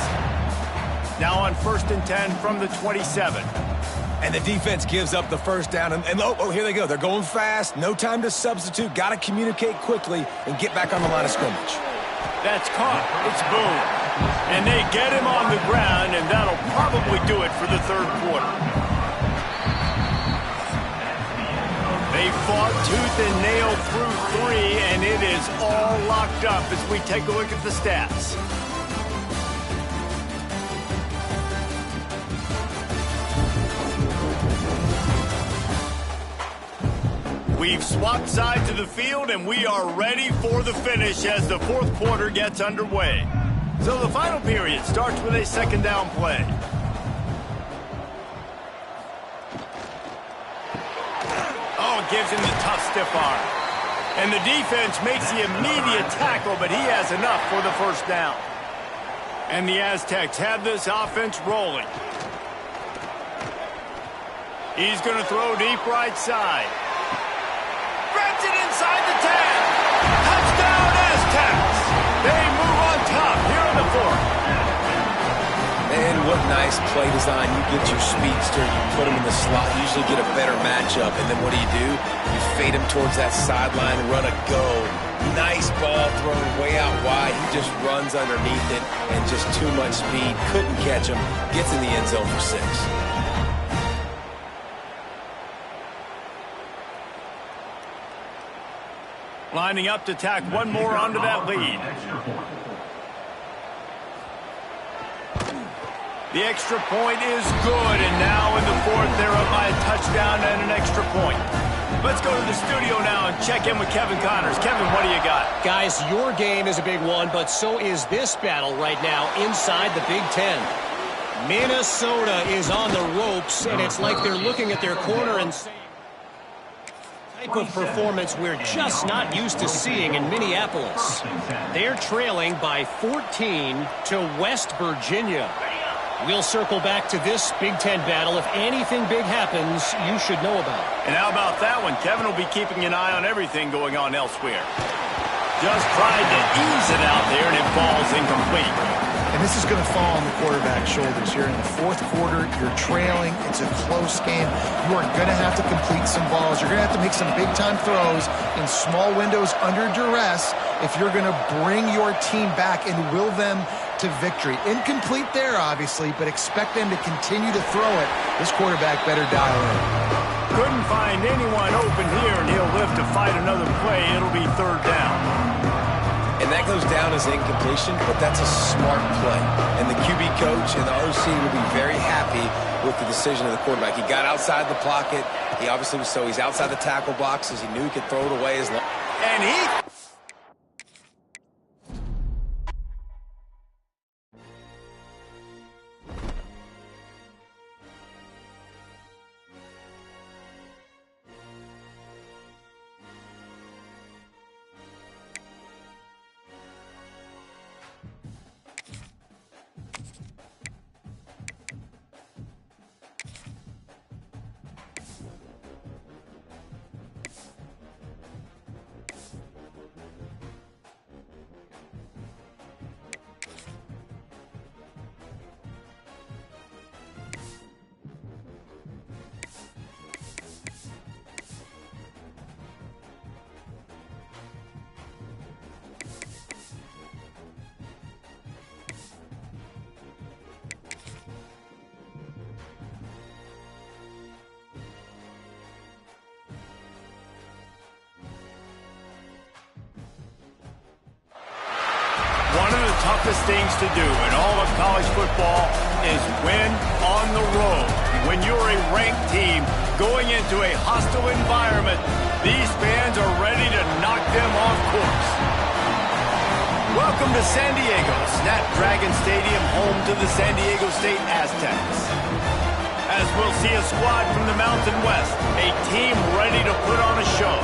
Now on 1st and 10 from the 27. And the defense gives up the first down. And here they go. They're going fast. No time to substitute. Got to communicate quickly and get back on the line of scrimmage. That's caught. It's Boone. And they get him on the ground, and that'll probably do it for the 3rd quarter. They fought tooth and nail through 3, and it is all locked up as we take a look at the stats. We've swapped sides of the field, and we are ready for the finish as the 4th quarter gets underway. So the final period starts with a 2nd down play. Oh, gives him the tough stiff arm. And the defense makes the immediate tackle, but he has enough for the first down. And the Aztecs have this offense rolling. He's going to throw deep right side. It inside the 10. Touchdown, Aztecs. They move on top here in the 4th. And what nice play design. You get your speedster, you put him in the slot, you usually get a better matchup. And then what do? You fade him towards that sideline, run a go. Nice ball thrown way out wide. He just runs underneath it and just too much speed. Couldn't catch him. Gets in the end zone for 6. Lining up to tack one more onto that lead. The extra point is good, and now in the 4th, they're up by a touchdown and an extra point. Let's go to the studio now and check in with Kevin Connors. Kevin, what do you got? Guys, your game is a big one, but so is this battle right now inside the Big Ten. Minnesota is on the ropes, and it's like they're looking at their corner and saying, type of performance we're just not used to seeing in Minneapolis. They're trailing by 14 to West Virginia. We'll circle back to this Big Ten battle. If anything big happens, you should know about it. And how about that one? Kevin will be keeping an eye on everything going on elsewhere. Just tried to ease it out there, and it falls incomplete. And this is going to fall on the quarterback's shoulders here in the fourth quarter. You're trailing. It's a close game. You are going to have to complete some balls. You're going to have to make some big-time throws in small windows under duress if you're going to bring your team back and will them to victory. Incomplete there, obviously, but expect them to continue to throw it. This quarterback better dial in. Couldn't find anyone open here, and he'll live to fight another play. It'll be third down. And that goes down as incompletion, but that's a smart play. And the QB coach and the OC will be very happy with the decision of the quarterback. He got outside the pocket. He obviously was he's outside the tackle boxes. He knew he could throw it away as long. And he... One of the toughest things to do in all of college football is win on the road. When you're a ranked team going into a hostile environment, these fans are ready to knock them off course. Welcome to San Diego, Snapdragon Stadium, home to the San Diego State Aztecs. As we'll see a squad from the Mountain West, a team ready to put on a show.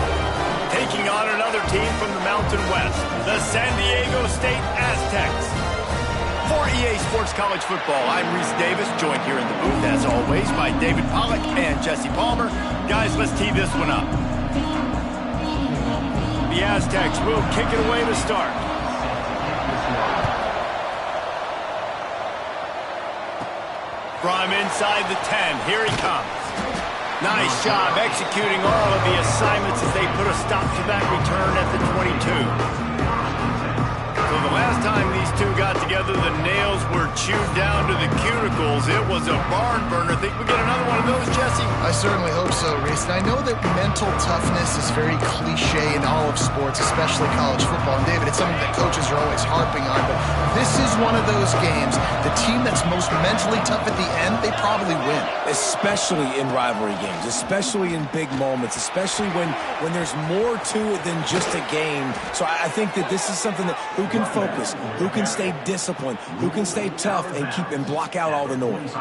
Taking on another team from the Mountain West, the San Diego State Aztecs. For EA Sports College Football, I'm Reese Davis, joined here in the booth, as always, by David Pollack and Jesse Palmer. Guys, let's tee this one up. The Aztecs will kick it away to start. From inside the 10, here he comes. Nice job executing all of the assignments as they put a stop to that return at the 22. So the last time these two got together, the nails were chewed down to the cuticles. It was a barn burner. Think we get another one of those, Jesse? I certainly hope so, Reese. And I know that mental toughness is very cliche in all of sports, especially college football. And David, it's something that coaches are always harping on. But this is one of those games. The team that's most mentally tough at the end, they probably win. Especially in rivalry games, especially in big moments, especially when there's more to it than just a game. So I think that this is something that who can focus, who can stay disciplined, who can stay tough and block out all the noise.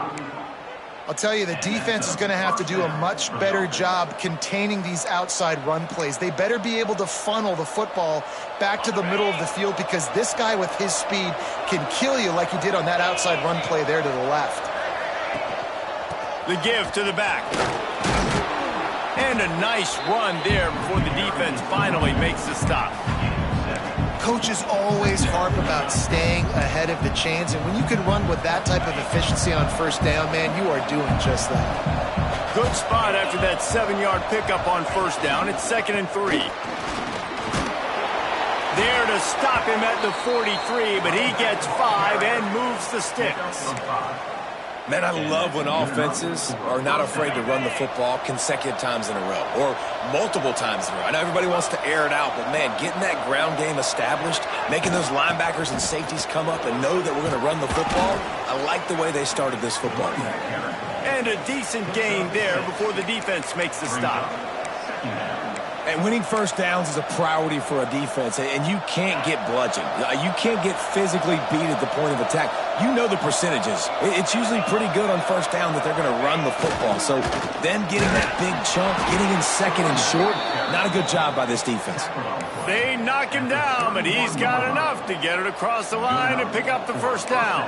I'll tell you, the defense is going to have to do a much better job containing these outside run plays. They better be able to funnel the football back to the middle of the field, because this guy with his speed can kill you like he did on that outside run play there to the left. The give to the back. And a nice run there before the defense finally makes the stop. Coaches always harp about staying ahead of the chains, and when you can run with that type of efficiency on first down, man, you are doing just that. Good spot after that 7-yard pickup on first down. It's 2nd and 3. There to stop him at the 43, but he gets 5 and moves the sticks. Man, I love when offenses are not afraid to run the football consecutive times in a row or multiple times in a row. I know everybody wants to air it out, but, man, getting that ground game established, making those linebackers and safeties come up and know that we're going to run the football, I like the way they started this football game. And a decent gain there before the defense makes the stop. And winning first downs is a priority for a defense, and you can't get bludgeoned. You can't get physically beat at the point of attack. You know the percentages. It's usually pretty good on first down that they're going to run the football. So then getting that big chunk, getting in second and short, not a good job by this defense. They knock him down, but he's got enough to get it across the line and pick up the first down.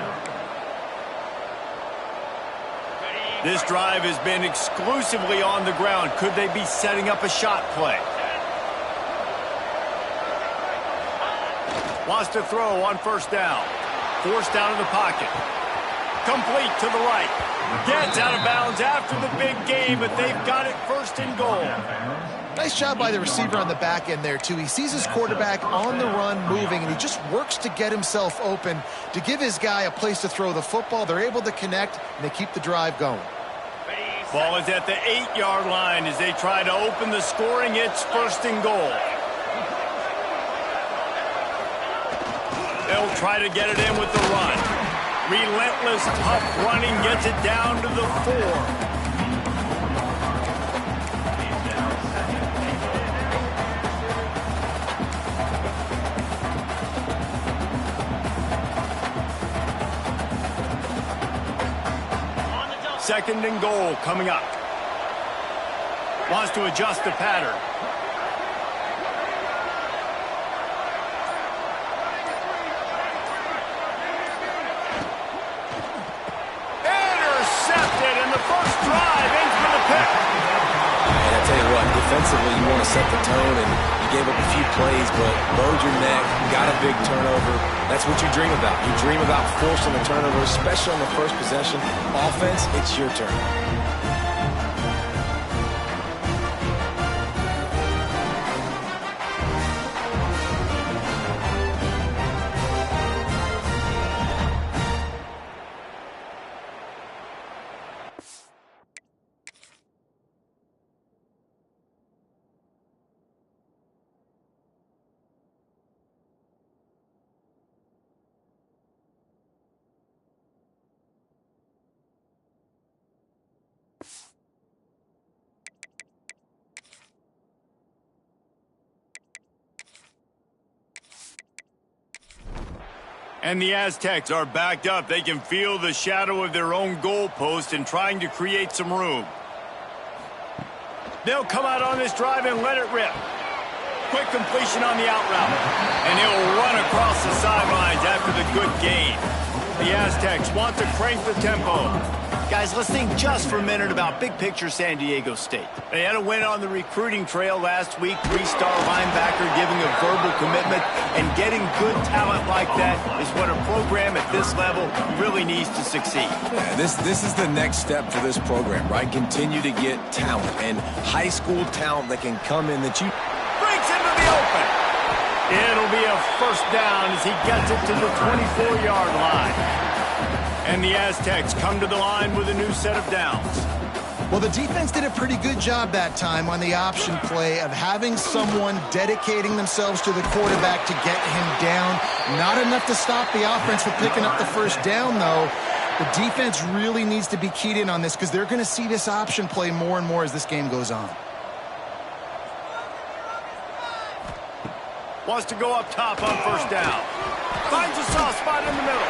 This drive has been exclusively on the ground. Could they be setting up a shot play? Wants to throw on first down. Forced out of the pocket. Complete to the right. Gets out of bounds after the big game, but they've got it first and goal. Nice job by the receiver on the back end there, too. He sees his quarterback on the run moving, and he just works to get himself open to give his guy a place to throw the football. They're able to connect, and they keep the drive going. Ball is at the 8-yard line as they try to open the scoring. It's first and goal. They'll try to get it in with the run. Relentless, tough running gets it down to the 4. Second and goal coming up. Wants to adjust the pattern. Intercepted, and the first drive ends with a pick. And I tell you what, defensively, you want to set the tone, and you gave up a few plays, but bowed your neck, got a big turnover. That's what you dream about. You dream about forcing a turnover, especially on the first possession. Offense, it's your turn. And the Aztecs are backed up. They can feel the shadow of their own goalpost and trying to create some room. They'll come out on this drive and let it rip. Quick completion on the out route. And he'll run across the sidelines after the good gain. The Aztecs want to crank the tempo. Guys, let's think just for a minute about big picture San Diego State. They had a win on the recruiting trail last week. 3-star linebacker giving a verbal commitment, and getting good talent like that is what a program at this level really needs to succeed. Yeah, this is the next step for this program, right? Continue to get talent, and high school talent that can come in that you... Breaks into the open. It'll be a first down as he gets it to the 24-yard line. And the Aztecs come to the line with a new set of downs. Well, the defense did a pretty good job that time on the option play of having someone dedicating themselves to the quarterback to get him down. Not enough to stop the offense from picking up the first down, though. The defense really needs to be keyed in on this because they're going to see this option play more and more as this game goes on. Wants to go up top on first down. Finds a soft spot in the middle.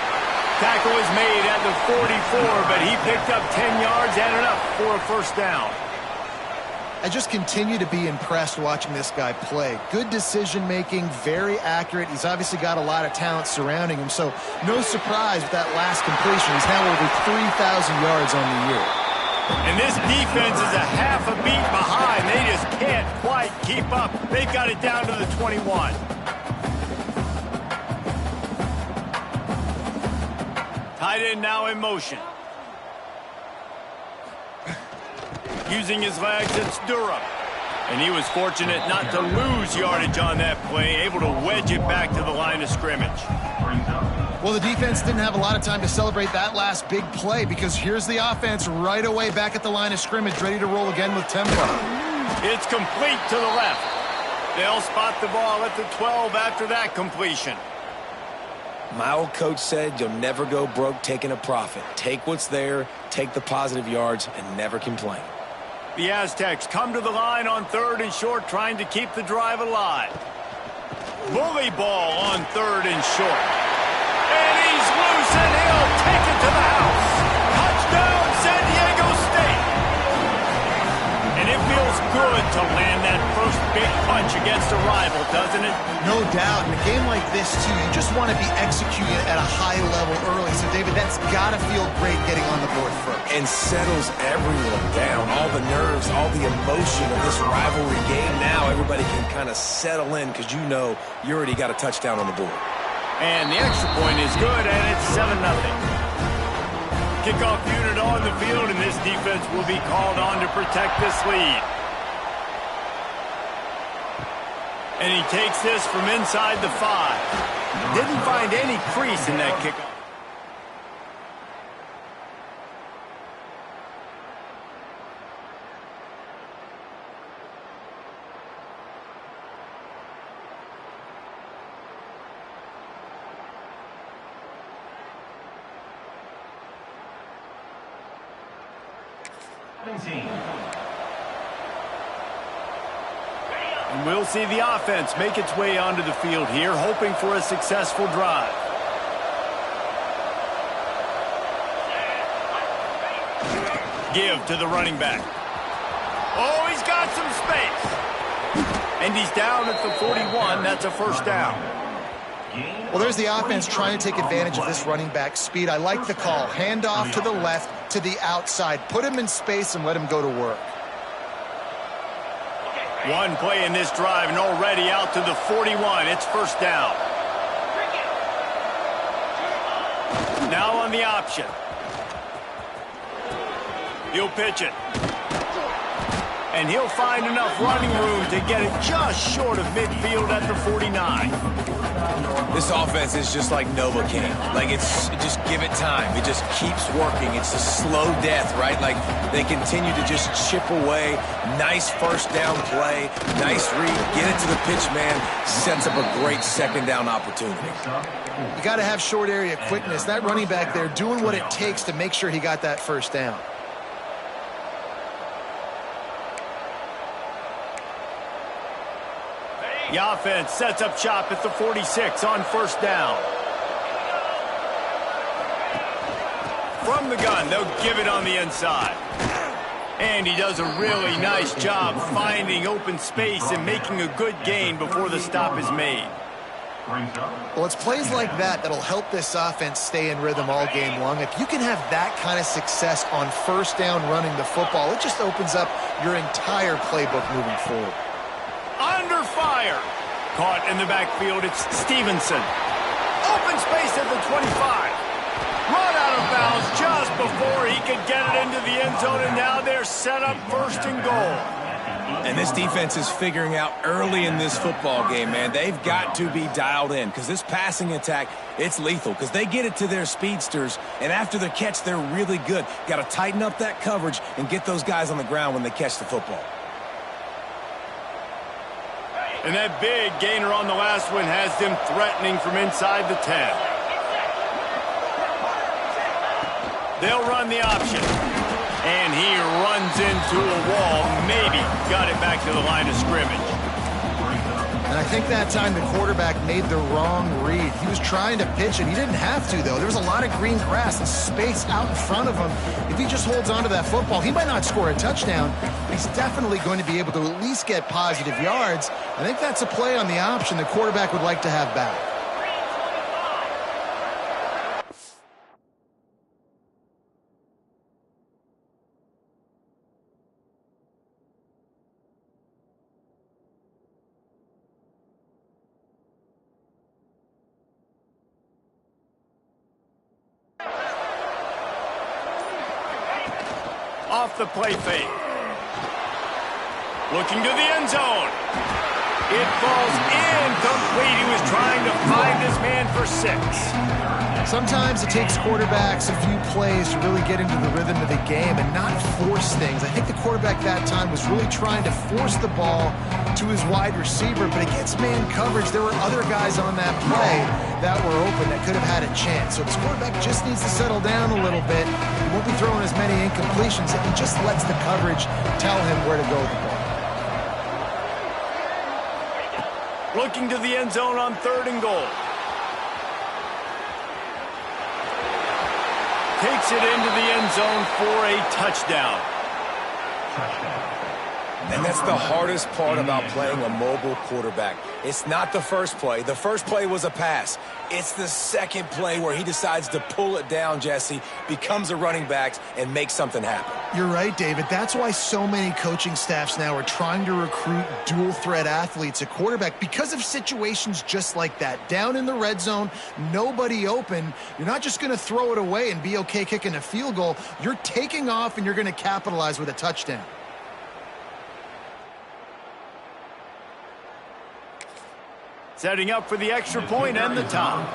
Tackle is made at the 44, but he picked up 10 yards and enough for a first down. I just continue to be impressed watching this guy play. Good decision-making, very accurate. He's obviously got a lot of talent surrounding him, so no surprise with that last completion. He's now over 3,000 yards on the year. And this defense is a half a beat behind. They just can't quite keep up. They've got it down to the 21. Tight end now in motion. Using his legs, it's Durham. And he was fortunate not to lose yardage on that play, able to wedge it back to the line of scrimmage. Well, the defense didn't have a lot of time to celebrate that last big play because here's the offense right away back at the line of scrimmage, ready to roll again with tempo. It's complete to the left. They'll spot the ball at the 12 after that completion. My old coach said you'll never go broke taking a profit. Take what's there, take the positive yards, and never complain. The Aztecs come to the line on third and short, trying to keep the drive alive. Bully ball on third and short. And he's loose, and he'll take it to the house. Touchdown, San Diego State. And it feels feels good to land that first big punch against a rival, doesn't it? No doubt. In a game like this, too, you just want to be executing at a high level early. So, David, that's got to feel great getting on the board first. And settles everyone down. All the nerves, all the emotion of this rivalry game. Now everybody can kind of settle in because you know you already got a touchdown on the board. And the extra point is good, and it's 7-0. Kickoff unit on the field, and this defense will be called on to protect this lead. And he takes this from inside the 5. Didn't find any crease in that kickoff. And we'll see the offense make its way onto the field here, hoping for a successful drive. Give to the running back. Oh, he's got some space. And he's down at the 41. That's a first down. Well, there's the offense trying to take advantage of this running back speed. I like the call. Hand off to the left, to the outside. Put him in space and let him go to work. One play in this drive and already out to the 41. It's first down. Now on the option. He'll pitch it. And he'll find enough running room to get it just short of midfield at the 49. This offense is just like Novocaine. Like, it's just give it time. It just keeps working. It's a slow death, right? Like, they continue to just chip away. Nice first down play. Nice read. Get it to the pitch man. Sets up a great second down opportunity. You got to have short area quickness. That running back there doing what it takes to make sure he got that first down. The offense sets up shop at the 46 on first down. From the gun, they'll give it on the inside. And he does a really nice job finding open space and making a good gain before the stop is made. Well, it's plays like that that'll help this offense stay in rhythm all game long. If you can have that kind of success on first down running the football, it just opens up your entire playbook moving forward. Under fire. Caught in the backfield, it's Stevenson. Open space at the 25. Run out of bounds just before he could get it into the end zone, and now they're set up first and goal. And this defense is figuring out early in this football game, man. They've got to be dialed in because this passing attack, it's lethal because they get it to their speedsters, and after the catch, they're really good. Got to tighten up that coverage and get those guys on the ground when they catch the football. And that big gainer on the last one has them threatening from inside the 10. They'll run the option. And he runs into a wall. Maybe got it back to the line of scrimmage. And I think that time the quarterback made the wrong read. He was trying to pitch it. He didn't have to, though. There was a lot of green grass and space out in front of him. If he just holds on to that football, he might not score a touchdown, but he's definitely going to be able to at least get positive yards. I think that's a play on the option the quarterback would like to have back. Off the play fake. Looking to the end zone. It falls incomplete. He was trying to find his man for 6. Sometimes it takes quarterbacks a few plays to really get into the rhythm of the game and not force things. I think the quarterback that time was really trying to force the ball to his wide receiver, but against man coverage, there were other guys on that play that were open that could have had a chance. So this quarterback just needs to settle down a little bit. He won't be throwing as many incompletions if he just lets the coverage tell him where to go with the ball. Looking to the end zone on 3rd and goal. Takes it into the end zone for a touchdown. And that's the hardest part about playing a mobile quarterback. It's not the first play. The first play was a pass. It's the second play where he decides to pull it down, Jesse, becomes a running back, and makes something happen. You're right, David. That's why so many coaching staffs now are trying to recruit dual-threat athletes at quarterback because of situations just like that. Down in the red zone, nobody open. You're not just going to throw it away and be okay kicking a field goal. You're taking off, and you're going to capitalize with a touchdown. Setting up for the extra point and the top.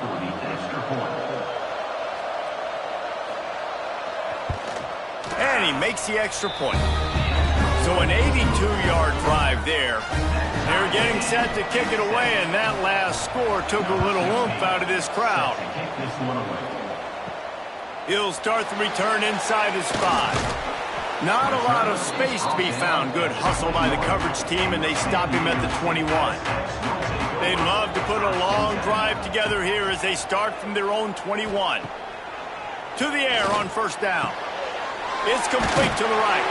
And he makes the extra point. So an 82-yard drive there. They're getting set to kick it away, and that last score took a little oomph out of this crowd. He'll start the return inside his 5. Not a lot of space to be found. Good hustle by the coverage team, and they stop him at the 21. They'd love to put a long drive together here as they start from their own 21. To the air on first down. It's complete to the right.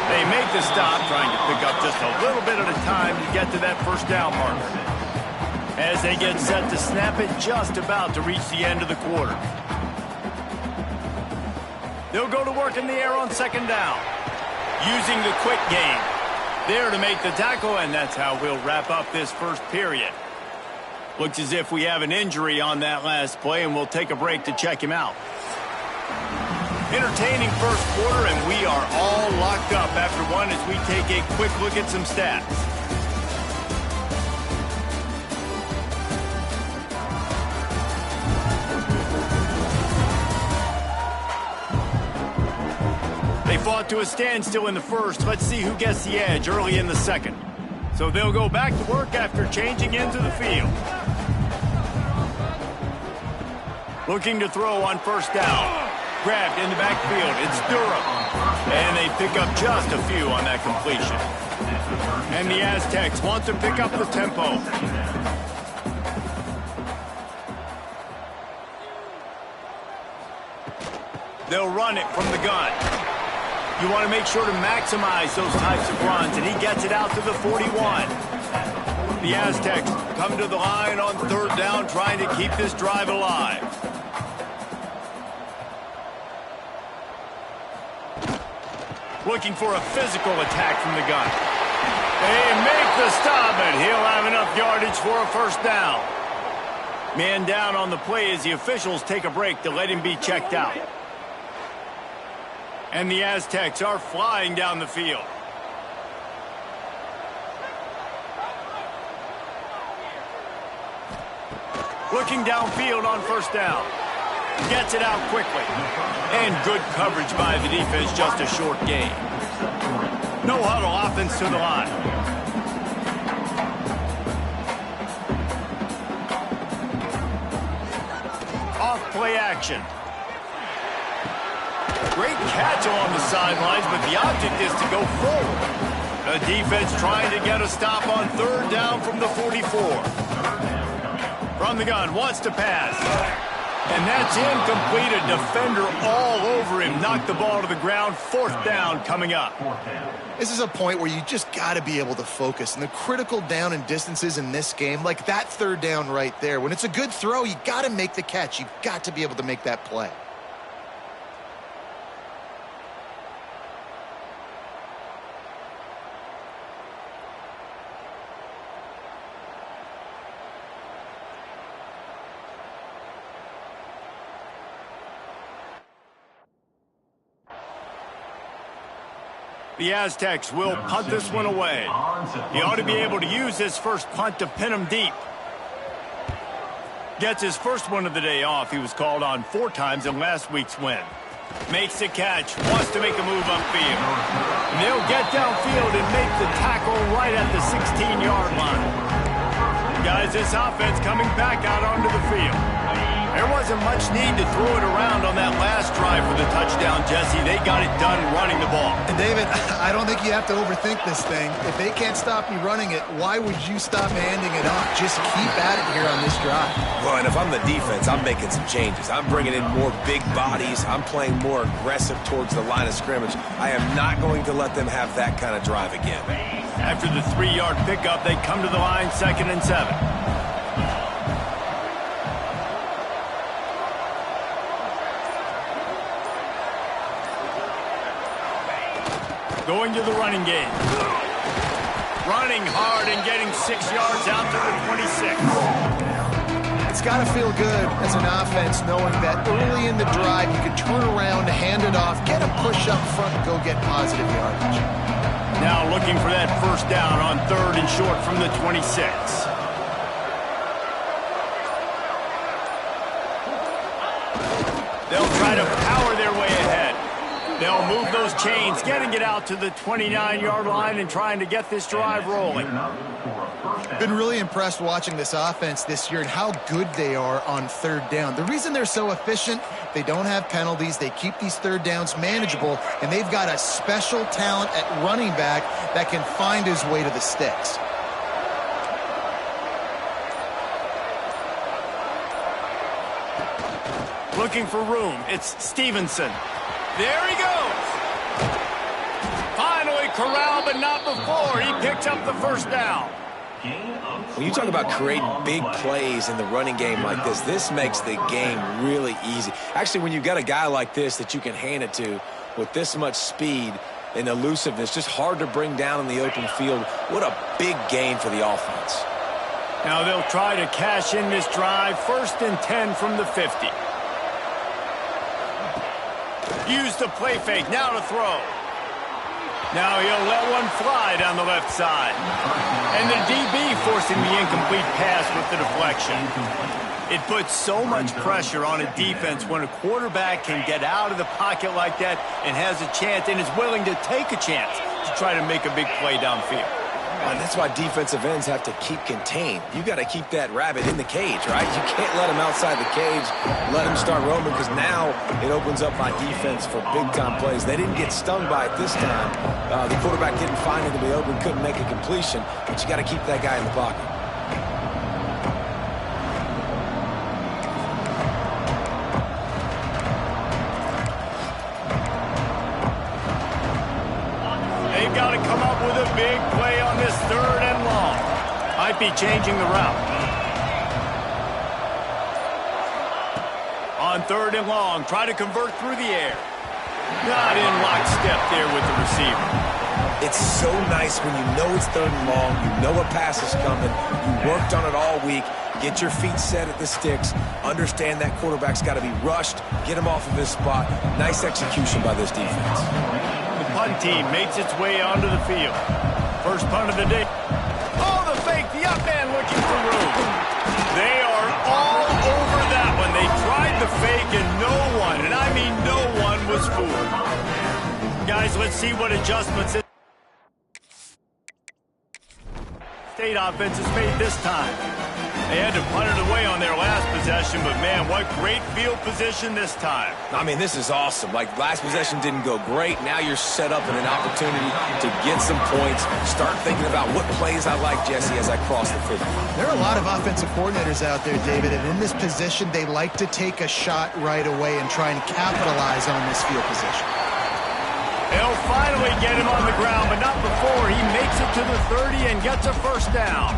They make the stop, trying to pick up just a little bit at a time to get to that first down marker. As they get set to snap it, just about to reach the end of the quarter. They'll go to work in the air on second down. Using the quick game. There to make the tackle, and that's how we'll wrap up this first period. Looks as if we have an injury on that last play, and we'll take a break to check him out. Entertaining first quarter, and we are all locked up after one as we take a quick look at some stats. They fought to a standstill in the first. Let's see who gets the edge early in the second. So they'll go back to work after changing into the field. Looking to throw on first down. Grabbed in the backfield. It's Durham. And they pick up just a few on that completion. And the Aztecs want to pick up the tempo. They'll run it from the gun. You want to make sure to maximize those types of runs, and he gets it out to the 41. The Aztecs come to the line on third down, trying to keep this drive alive. Looking for a physical attack from the gun. They make the stop, and he'll have enough yardage for a first down. Man down on the play as the officials take a break to let him be checked out. And the Aztecs are flying down the field. Looking downfield on first down. Gets it out quickly. And good coverage by the defense, just a short gain. No huddle offense to the line. Off play action. Great catch along the sidelines, but the object is to go forward. The defense trying to get a stop on third down from the 44. From the gun, wants to pass. And that's incomplete. A defender all over him. Knocked the ball to the ground. Fourth down coming up. This is a point where you just got to be able to focus. And the critical down and distances in this game, like that third down right there, when it's a good throw, you got to make the catch. You've got to be able to make that play. The Aztecs will punt this one away. He ought to be able to use his first punt to pin him deep. Gets his first one of the day off. He was called on 4 times in last week's win. Makes the catch. Wants to make a move upfield. And they'll get downfield and make the tackle right at the 16-yard line. Guys, this offense coming back out onto the field. There wasn't much need to throw it around on that last drive for the touchdown, Jesse. They got it done running the ball. And David, I don't think you have to overthink this thing. If they can't stop me running it, why would you stop handing it off? Just keep at it here on this drive. Well, and if I'm the defense, I'm making some changes. I'm bringing in more big bodies. I'm playing more aggressive towards the line of scrimmage. I am not going to let them have that kind of drive again. After the 3-yard pickup, they come to the line 2nd and 7. Going to the running game. Running hard and getting 6 yards out to the 26. It's got to feel good as an offense knowing that early in the drive you can turn around, hand it off, get a push up front, and go get positive yardage. Now looking for that first down on 3rd and short from the 26. They'll try to power their way ahead. They'll move those chains, getting it out to the 29-yard line and trying to get this drive rolling. Been really impressed watching this offense this year and how good they are on 3rd down. The reason they're so efficient, they don't have penalties, they keep these 3rd downs manageable, and they've got a special talent at running back that can find his way to the sticks. Looking for room. It's Stevenson. There he goes. Finally corralled, but not before. He picked up the first down. When you talk about creating big plays in the running game like this makes the game really easy. Actually, when you've got a guy like this that you can hand it to with this much speed and elusiveness, just hard to bring down in the open field, what a big gain for the offense. Now they'll try to cash in this drive. 1st and 10 from the 50. Use the play fake, now to throw. Now he'll let one fly down the left side. And the DB forcing the incomplete pass with the deflection. It puts so much pressure on a defense when a quarterback can get out of the pocket like that and has a chance and is willing to take a chance to try to make a big play downfield. And that's why defensive ends have to keep contained. You got to keep that rabbit in the cage, right? You can't let him outside the cage, let him start roaming, because now it opens up my defense for big-time plays. They didn't get stung by it this time. The quarterback didn't find it to be open, couldn't make a completion, but you got to keep that guy in the pocket. They've got to come up with a big play on this 3rd and long. Might be changing the route. On 3rd and long, try to convert through the air. Not in lockstep there with the receiver. It's so nice when you know it's 3rd and long, you know a pass is coming, you worked on it all week, get your feet set at the sticks, understand that quarterback's got to be rushed, get him off of his spot. Nice execution by this defense. The punt team makes its way onto the field. First punt of the day. Oh, the fake, the up man looking for room. They are all over that one. They tried the fake and no one, and I mean no one, was fooled. Guys, let's see what adjustments State offense has made this time. They had to punt it away on their last possession, but man, what great field position this time. I mean, this is awesome. Like, last possession didn't go great. Now you're set up in an opportunity to get some points. Start thinking about what plays I like, Jesse, as I cross the 50. There are a lot of offensive coordinators out there, David, and in this position, they like to take a shot right away and try and capitalize on this field position. They'll finally get him on the ground, but not before he makes it to the 30 and gets a first down.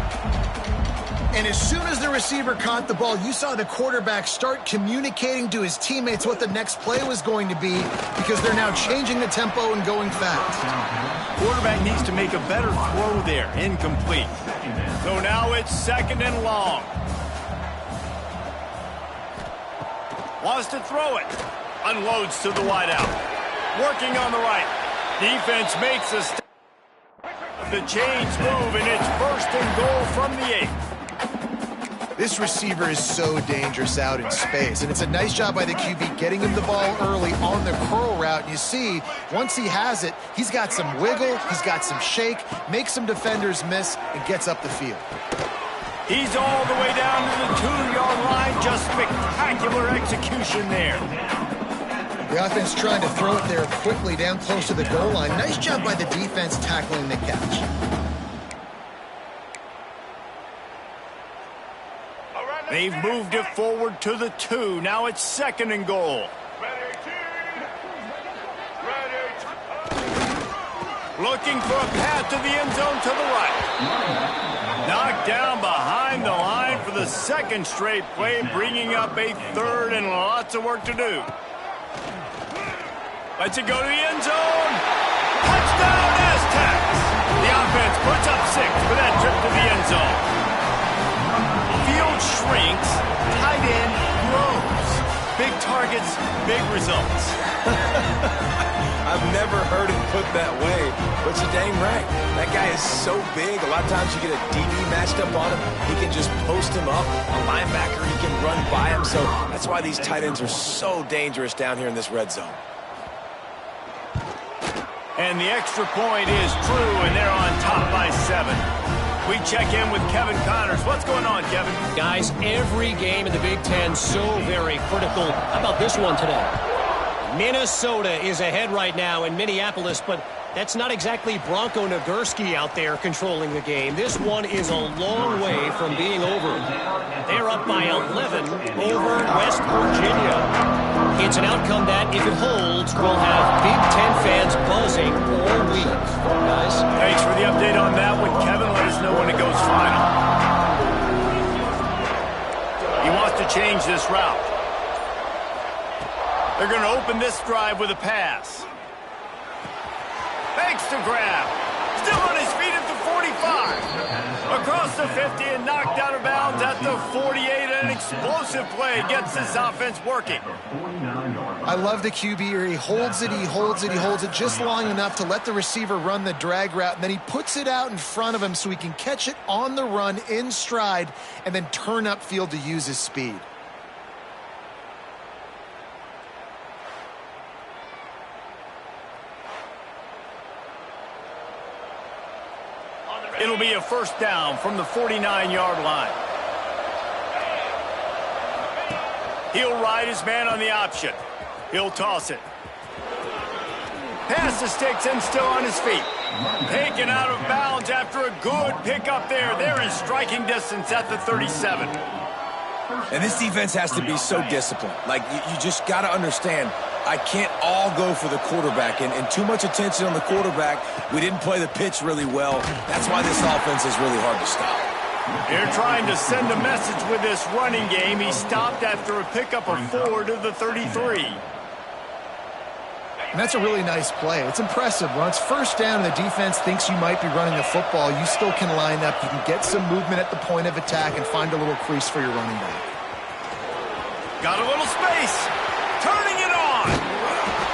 And as soon as the receiver caught the ball, you saw the quarterback start communicating to his teammates what the next play was going to be, because they're now changing the tempo and going fast. Quarterback needs to make a better throw there. Incomplete. So now it's 2nd and long. Wants to throw it. Unloads to the wideout. Working on the right. Defense makes a step. The chains move, and it's 1st and goal from the 8. This receiver is so dangerous out in space, and it's a nice job by the QB getting him the ball early on the curl route. And you see, once he has it, he's got some wiggle, he's got some shake, makes some defenders miss, and gets up the field. He's all the way down to the 2-yard line. Just spectacular execution there. The offense trying to throw it there quickly down close to the goal line. Nice job by the defense tackling the catch. They've moved it forward to the 2. Now it's 2nd and goal. Looking for a path to the end zone to the right. Knocked down behind the line for the 2nd straight play, bringing up a 3rd and lots of work to do. Lets it go to the end zone. Touchdown, Aztecs! The offense puts up 6 for that trip to the end zone. Field shrinks, tight end grows. Big targets, big results. I've never heard it put that way, but you're dang right. That guy is so big. A lot of times you get a DB matched up on him. He can just post him up. A linebacker, he can run by him. So that's why these tight ends are so dangerous down here in this red zone. And the extra point is true, and they're on top by 7. We check in with Kevin Connors. What's going on, Kevin? Guys, every game in the Big Ten so very critical. How about this one today? Minnesota is ahead right now in Minneapolis, but that's not exactly Bronco Nagurski out there controlling the game. This one is a long way from being over. They're up by 11 over West Virginia. It's an outcome that, if it holds, will have Big Ten fans buzzing all week. Guys, thanks for the update on that one, Kevin. Let us know when it goes final. He wants to change this route. They're going to open this drive with a pass. Fakes to grab. Still on his feet at the 45. Across the 50 and knocked out of bounds at the 48. An explosive play gets this offense working. I love the QB here. He holds it, he holds it, he holds it just long enough to let the receiver run the drag route, and then he puts it out in front of him so he can catch it on the run in stride and then turn upfield to use his speed. It'll be a first down from the 49-yard line. He'll ride his man on the option. He'll toss it. Pass the sticks and still on his feet. Taken out of bounds after a good pickup there. They're in striking distance at the 37. And this defense has to be so disciplined. Like, you just got to understand, I can't all go for the quarterback. And too much attention on the quarterback. We didn't play the pitch really well. That's why this offense is really hard to stop. They're trying to send a message with this running game. He stopped after a pickup of 4 to the 33. And that's a really nice play. It's impressive. When it's first down and the defense thinks you might be running the football, you still can line up. You can get some movement at the point of attack and find a little crease for your running back. Got a little space. Turning it on.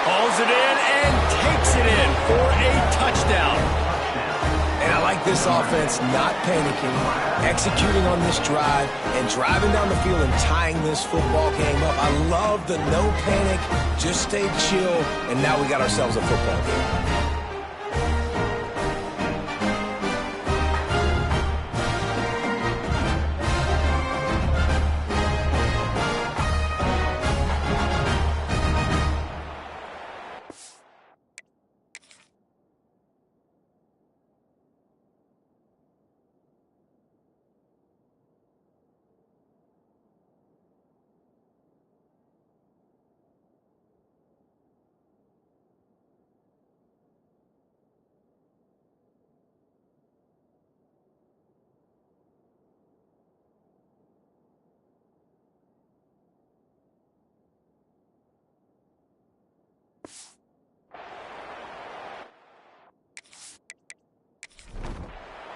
Hauls it in and takes it in for a touchdown. And I like this offense not panicking, executing on this drive, and driving down the field and tying this football game up. I love the no panic, just stay chill, and now we got ourselves a football game.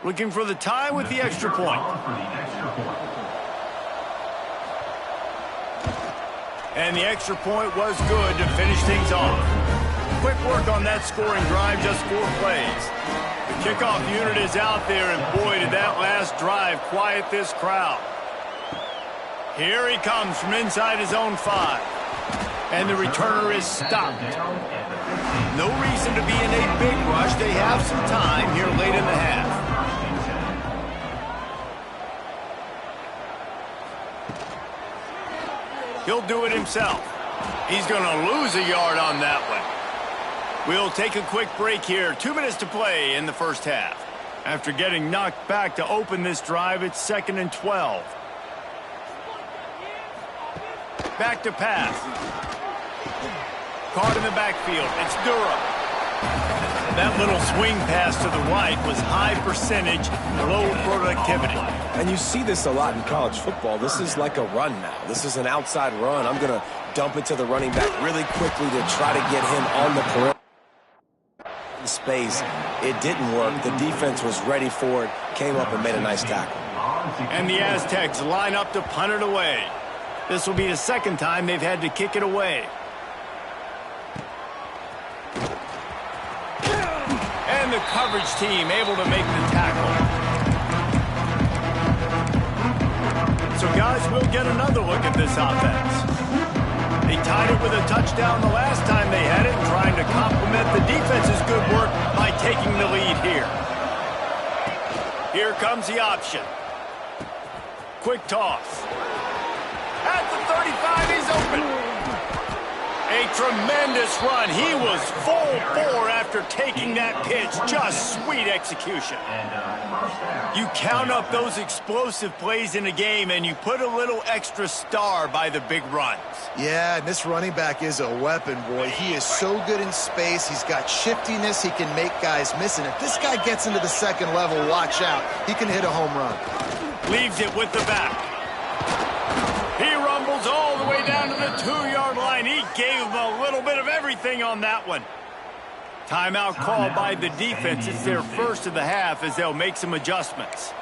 Looking for the tie with the extra point. And the extra point was good to finish things off. Quick work on that scoring drive, just 4 plays. The kickoff unit is out there, and boy, did that last drive quiet this crowd. Here he comes from inside his own 5. And the returner is stopped. No reason to be in a big rush. They have some time here late in the half. He'll do it himself. He's going to lose a yard on that one. We'll take a quick break here. 2 minutes to play in the first half. After getting knocked back to open this drive, it's 2nd and 12. Back to pass. Caught in the backfield. It's Durham. That little swing pass to the right was high percentage, low productivity. And you see this a lot in college football. This is like a run now. This is an outside run. I'm going to dump it to the running back really quickly to try to get him on the perimeter. Space. It didn't work. The defense was ready for it, came up and made a nice tackle. And the Aztecs line up to punt it away. This will be the second time they've had to kick it away. And the coverage team able to make the tackle. So guys, we'll get another look at this offense. They tied it with a touchdown the last time they had it, trying to complement the defense's good work by taking the lead here. Here comes the option. Quick toss. At the 35, he's open. A tremendous run. He was full bore after taking that pitch. Just sweet execution. You count up those explosive plays in a game, and you put a little extra star by the big runs. Yeah, and this running back is a weapon, boy. He is so good in space. He's got shiftiness. He can make guys miss. And if this guy gets into the second level, watch out. He can hit a home run. Leaves it with the back. He rumbles all the way down to the 2-yard line. He gave him a little bit of everything on that one. Timeout called by the defense. It's their first of the half as they'll make some adjustments.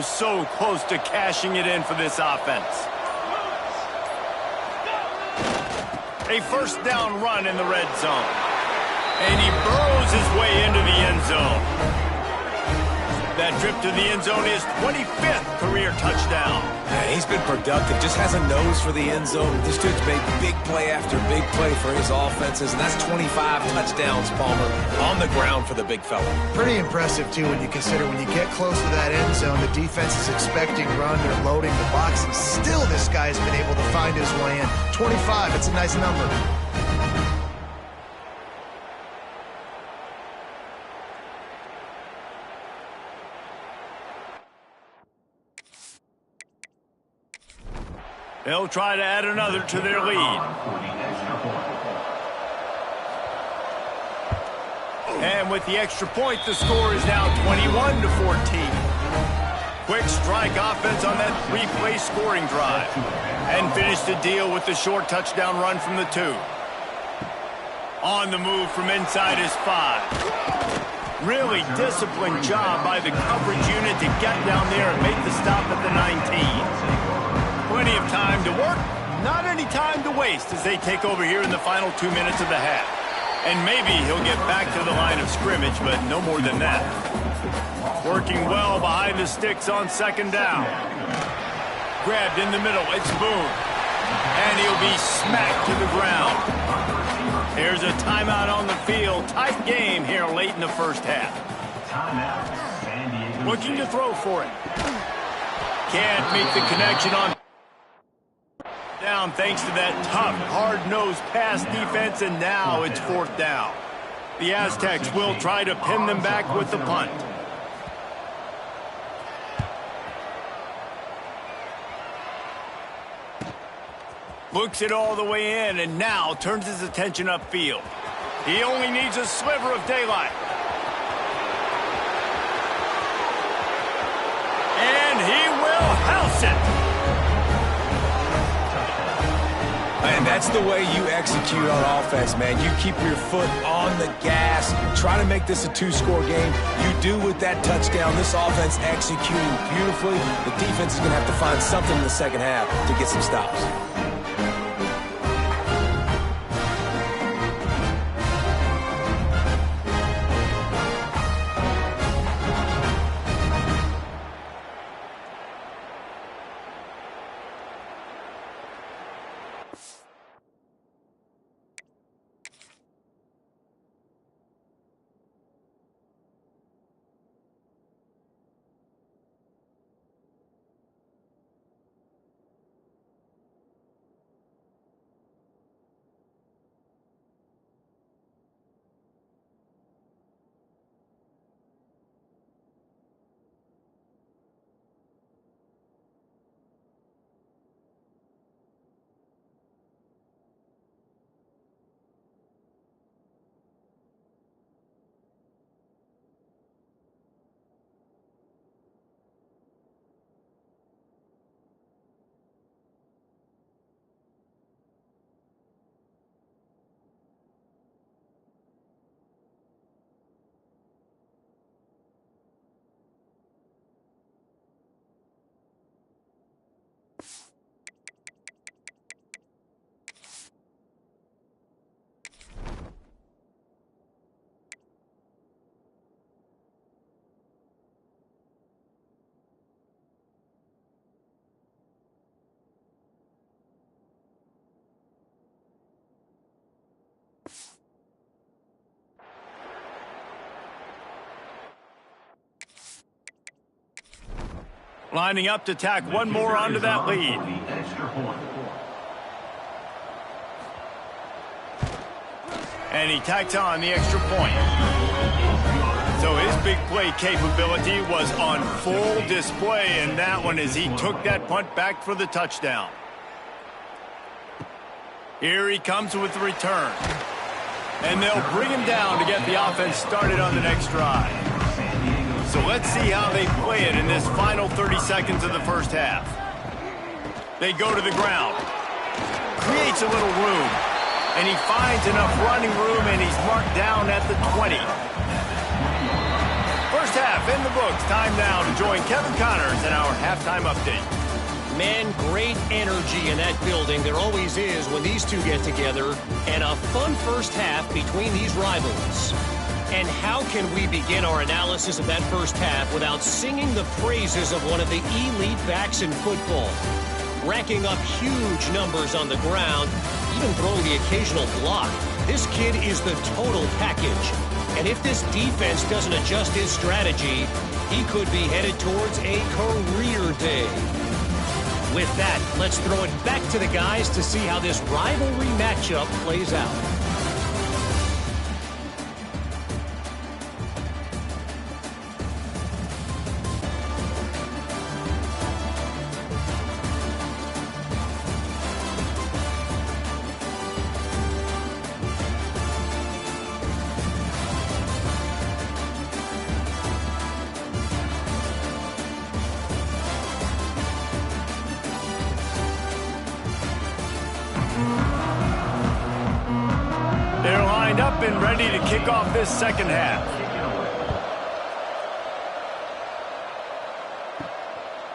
So close to cashing it in for this offense. A first down run in the red zone. And he burrows his way into the end zone. That trip to the end zone is 25th career touchdown. Yeah, he's been productive, just has a nose for the end zone. This dude's made big play after big play for his offenses, and that's 25 touchdowns, Palmer, on the ground for the big fella. Pretty impressive, too, when you consider when you get close to that end zone, the defense is expecting run, they're loading the box, and still this guy's been able to find his way in. 25, it's a nice number. They'll try to add another to their lead. And with the extra point, the score is now 21-14. Quick strike offense on that 3-play scoring drive. And finished the deal with the short touchdown run from the 2. On the move from inside his 5. Really disciplined job by the coverage unit to get down there and make the stop at the 19. Plenty of time to work, not any time to waste as they take over here in the final 2 minutes of the half. And maybe he'll get back to the line of scrimmage, but no more than that. Working well behind the sticks on second down. Grabbed in the middle, it's Boone. And he'll be smacked to the ground. Here's a timeout on the field. Tight game here late in the first half. Looking to throw for it. Can't meet the connection on down thanks to that tough, hard-nosed pass defense, and now it's 4th down. The Aztecs will try to pin them back with the punt. Looks it all the way in, and now turns his attention upfield. He only needs a sliver of daylight. And he will house it. And that's the way you execute on offense, man. You keep your foot on the gas. Try to make this a 2-score game. You do with that touchdown. This offense executing beautifully. The defense is going to have to find something in the second half to get some stops. Lining up to tack one more onto that lead. And he tacks on the extra point. So his big play capability was on full display in that one as he took that punt back for the touchdown. Here he comes with the return. And they'll bring him down to get the offense started on the next drive. So let's see how they play it in this final 30 seconds of the first half. They go to the ground. Creates a little room. And he finds enough running room, and he's marked down at the 20. First half in the books. Time now to join Kevin Connors in our halftime update. Man, great energy in that building. There always is when these two get together. And a fun first half between these rivals. And how can we begin our analysis of that first half without singing the praises of one of the elite backs in football? Racking up huge numbers on the ground, even throwing the occasional block. This kid is the total package. And if this defense doesn't adjust his strategy, he could be headed towards a career day. With that, let's throw it back to the guys to see how this rivalry matchup plays out. They're lined up and ready to kick off this second half.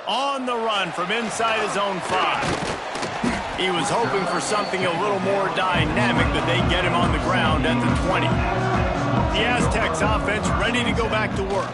On the run from inside his own 5. He was hoping for something a little more dynamic, but they get him on the ground at the 20. The Aztecs offense ready to go back to work.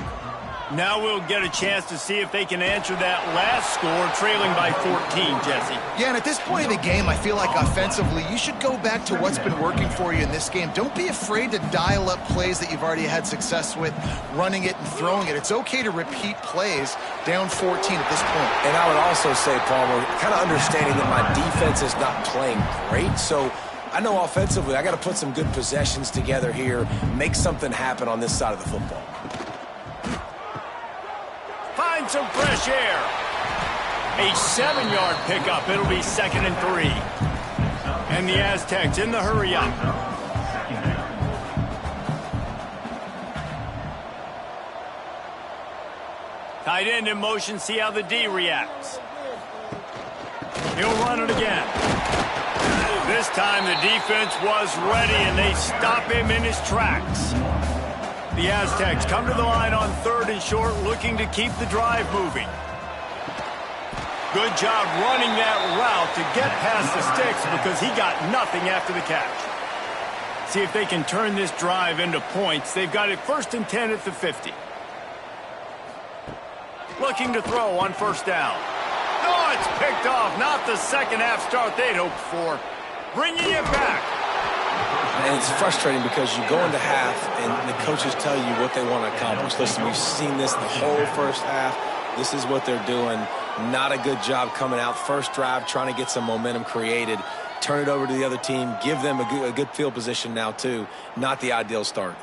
Now we'll get a chance to see if they can answer that last score, trailing by 14, Jesse. Yeah, and at this point of the game, I feel like offensively, you should go back to what's been working for you in this game. Don't be afraid to dial up plays that you've already had success with, running it and throwing it. It's okay to repeat plays down 14 at this point. And I would also say, Palmer, kind of understanding that my defense is not playing great, so I know offensively I got to put some good possessions together here, make something happen on this side of the football. Find some fresh air. A 7-yard pickup. It'll be 2nd and 3. And the Aztecs in the hurry up. Tight end in motion. See how the D reacts. He'll run it again. This time the defense was ready, and they stop him in his tracks. The Aztecs come to the line on 3rd and short, looking to keep the drive moving. Good job running that route to get past the sticks because he got nothing after the catch. See if they can turn this drive into points. They've got it 1st and 10 at the 50. Looking to throw on 1st down. Oh, it's picked off. Not the second half start they'd hoped for. Bringing it back. And it's frustrating because you go into half and the coaches tell you what they want to accomplish. Listen, we've seen this the whole first half. This is what they're doing. Not a good job coming out. First drive, trying to get some momentum created. Turn it over to the other team. Give them a good field position now, too. Not the ideal start.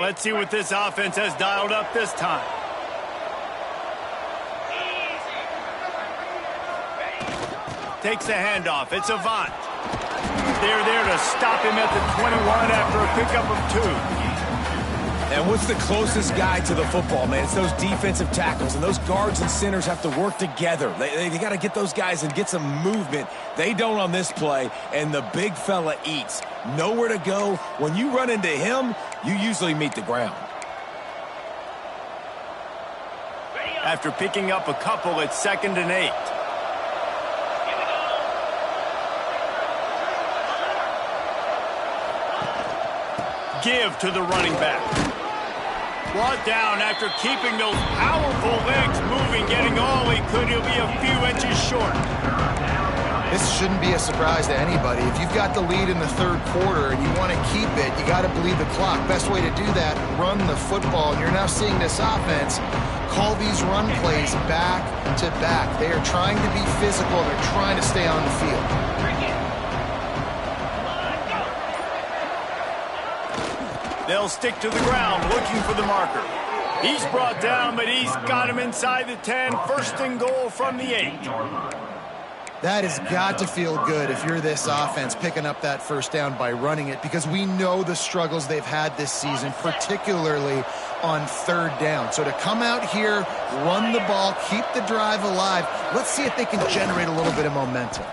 Let's see what this offense has dialed up this time. Takes the handoff. It's Avant. They're there to stop him at the 21 after a pickup of 2. And what's the closest guy to the football, man? It's those defensive tackles, and those guards and centers have to work together. They got to get those guys and get some movement. They don't on this play, and the big fella eats. Nowhere to go. When you run into him, you usually meet the ground. After picking up a couple, it's 2nd and 8. Give to the running back. Brought down after keeping those powerful legs moving, getting all he could. He'll be a few inches short. This shouldn't be a surprise to anybody. If you've got the lead in the 3rd quarter and you want to keep it, you got to bleed the clock. Best way to do that, run the football. And you're now seeing this offense call these run plays back to back. They are trying to be physical. They're trying to stay on the field. They'll stick to the ground looking for the marker. He's brought down, but he's got him inside the 10. 1st and goal from the 8. That has got to feel good if you're this offense picking up that 1st down by running it, because we know the struggles they've had this season, particularly on 3rd down. So to come out here, run the ball, keep the drive alive, let's see if they can generate a little bit of momentum.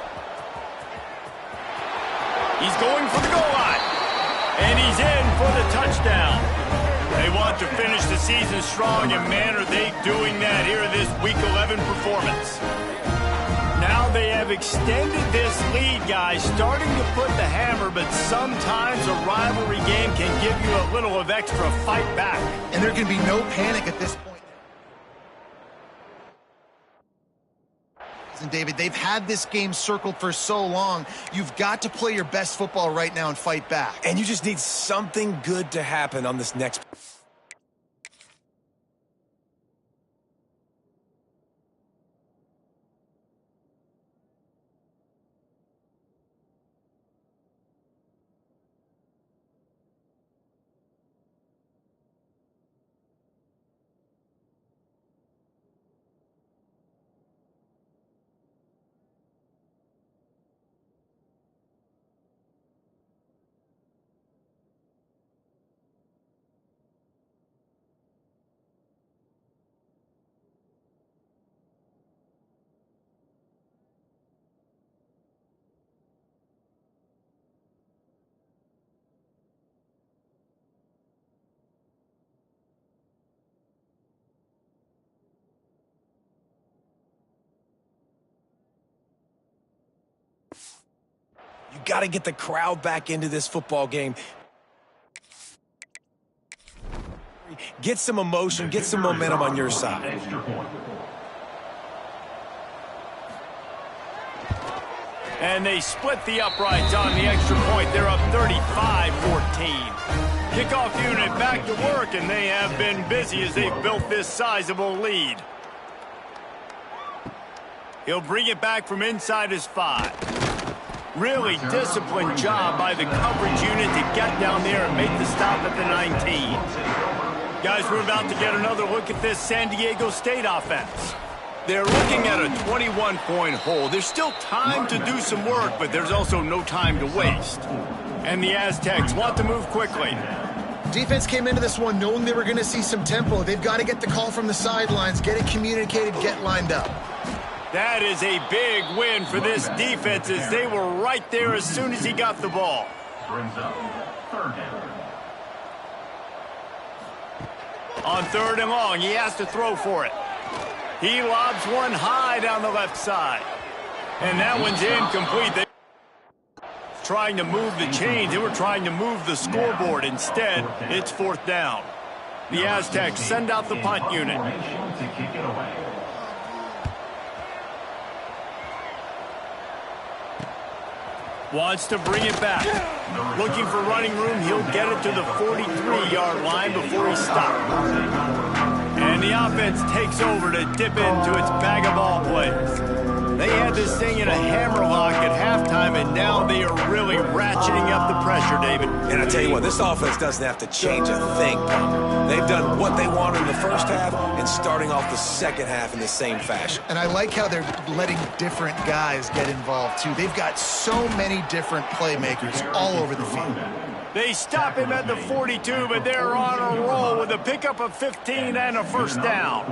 He's going for the goal line. And he's in for the touchdown. They want to finish the season strong, and man, are they doing that here in this Week 11 performance. Now they have extended this lead, guys, starting to put the hammer, but sometimes a rivalry game can give you a little of extra fight back. And there can be no panic at this point. And David, they've had this game circled for so long. You've got to play your best football right now and fight back. And you just need something good to happen on this next. You got to get the crowd back into this football game. Get some emotion, get some momentum on your side. And they split the uprights on the extra point. They're up 35-14. Kickoff unit back to work, and they have been busy as they've built this sizable lead. He'll bring it back from inside his 5. Really disciplined job by the coverage unit to get down there and make the stop at the 19. Guys, we're about to get another look at this San Diego State offense. They're looking at a 21-point hole. There's still time to do some work, but there's also no time to waste. And the Aztecs want to move quickly. Defense came into this one knowing they were going to see some tempo. They've got to get the call from the sidelines, get it communicated, get lined up. That is a big win for this defense, as they were right there as soon as he got the ball. On 3rd and long, he has to throw for it. He lobs one high down the left side. And that one's incomplete. They were trying to move the chains. They were trying to move the scoreboard. Instead, it's 4th down. The Aztecs send out the punt unit. Wants to bring it back. Looking for running room. He'll get it to the 43-yard line before he stops. And the offense takes over to dip into its bag of ball plays. They had this thing in a hammerlock at halftime, and now they are really ratcheting up the pressure, David. And I tell you what, this offense doesn't have to change a thing, Palmer. They've done what they wanted in the first half and starting off the second half in the same fashion. And I like how they're letting different guys get involved, too. They've got so many different playmakers all over the field. They stop him at the 42, but they're on a roll with a pickup of 15 and a first down.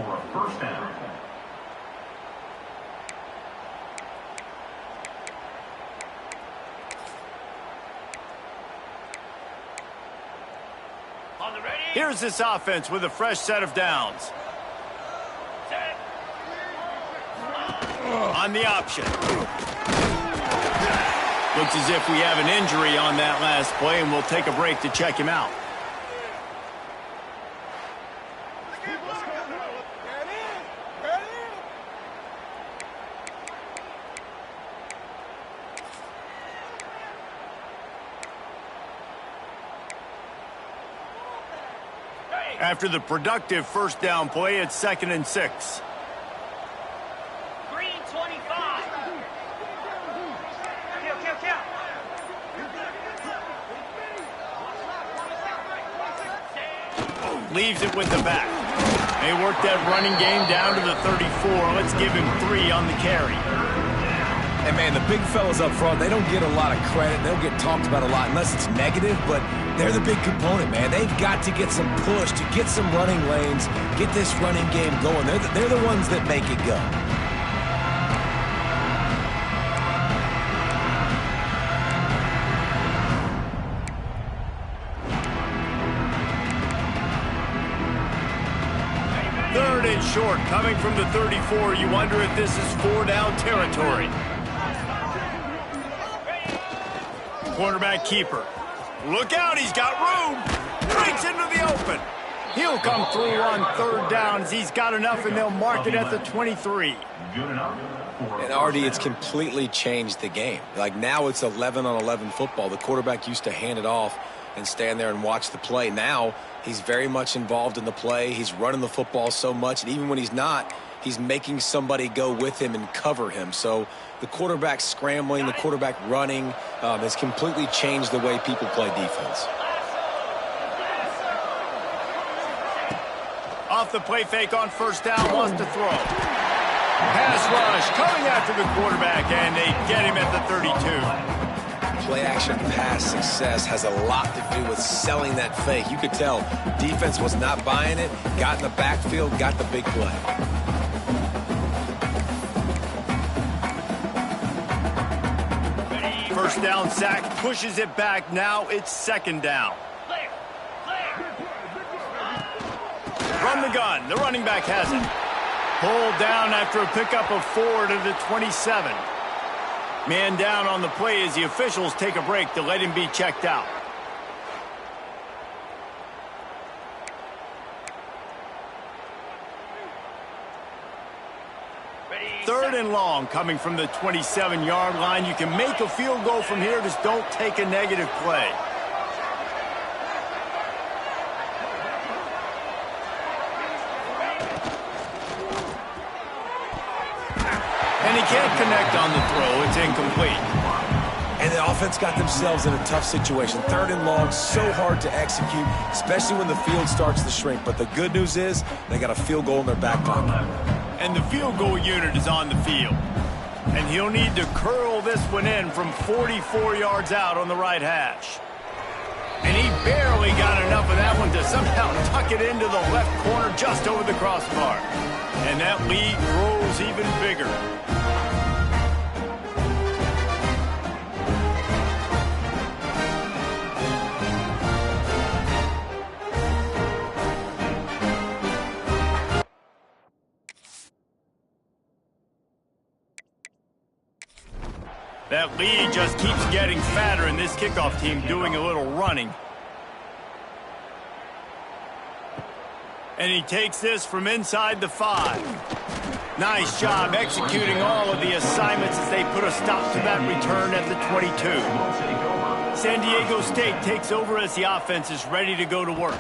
Here's this offense with a fresh set of downs. On the option. Looks as if we have an injury on that last play, and we'll take a break to check him out. After the productive first down play, it's 2nd and 6. Green 25. Kill. Leaves it with the back. They work that running game down to the 34. Let's give him 3 on the carry. And, man, the big fellas up front, they don't get a lot of credit. They don't get talked about a lot unless it's negative, but they're the big component, man. They've got to get some push, to get some running lanes, get this running game going. They're the ones that make it go. Third and short, coming from the 34. You wonder if this is 4-down territory. Quarterback keeper. Look out, he's got room. Breaks into the open. He'll come through on 3rd downs. He's got enough, and they'll mark it at the 23. And, Artie, it's completely changed the game. Like, now it's 11-on-11 football. The quarterback used to hand it off and stand there and watch the play. Now he's very much involved in the play. He's running the football so much, and even when he's not, he's making somebody go with him and cover him. So the quarterback scrambling, the quarterback running has completely changed the way people play defense. Off the play fake on 1st down, wants to throw. Pass rush coming after the quarterback, and they get him at the 32. Play-action pass success has a lot to do with selling that fake. You could tell defense was not buying it, got in the backfield, got the big play. First down sack, pushes it back. Now it's 2nd down. From the gun, the running back has it. Pulled down after a pickup of 4 to the 27. Man down on the play as the officials take a break to let him be checked out. Third and long, coming from the 27-yard line. You can make a field goal from here, just don't take a negative play. And he can't connect on the throw. It's incomplete. And the offense got themselves in a tough situation. 3rd and long, so hard to execute, especially when the field starts to shrink. But the good news is they got a field goal in their back pocket. And the field goal unit is on the field. And he'll need to curl this one in from 44 yards out on the right hash. And he barely got enough of that one to somehow tuck it into the left corner just over the crossbar. And that lead grows even bigger. That lead just keeps getting fatter, and this kickoff team doing a little running. And he takes this from inside the 5. Nice job executing all of the assignments as they put a stop to that return at the 22. San Diego State takes over as the offense is ready to go to work.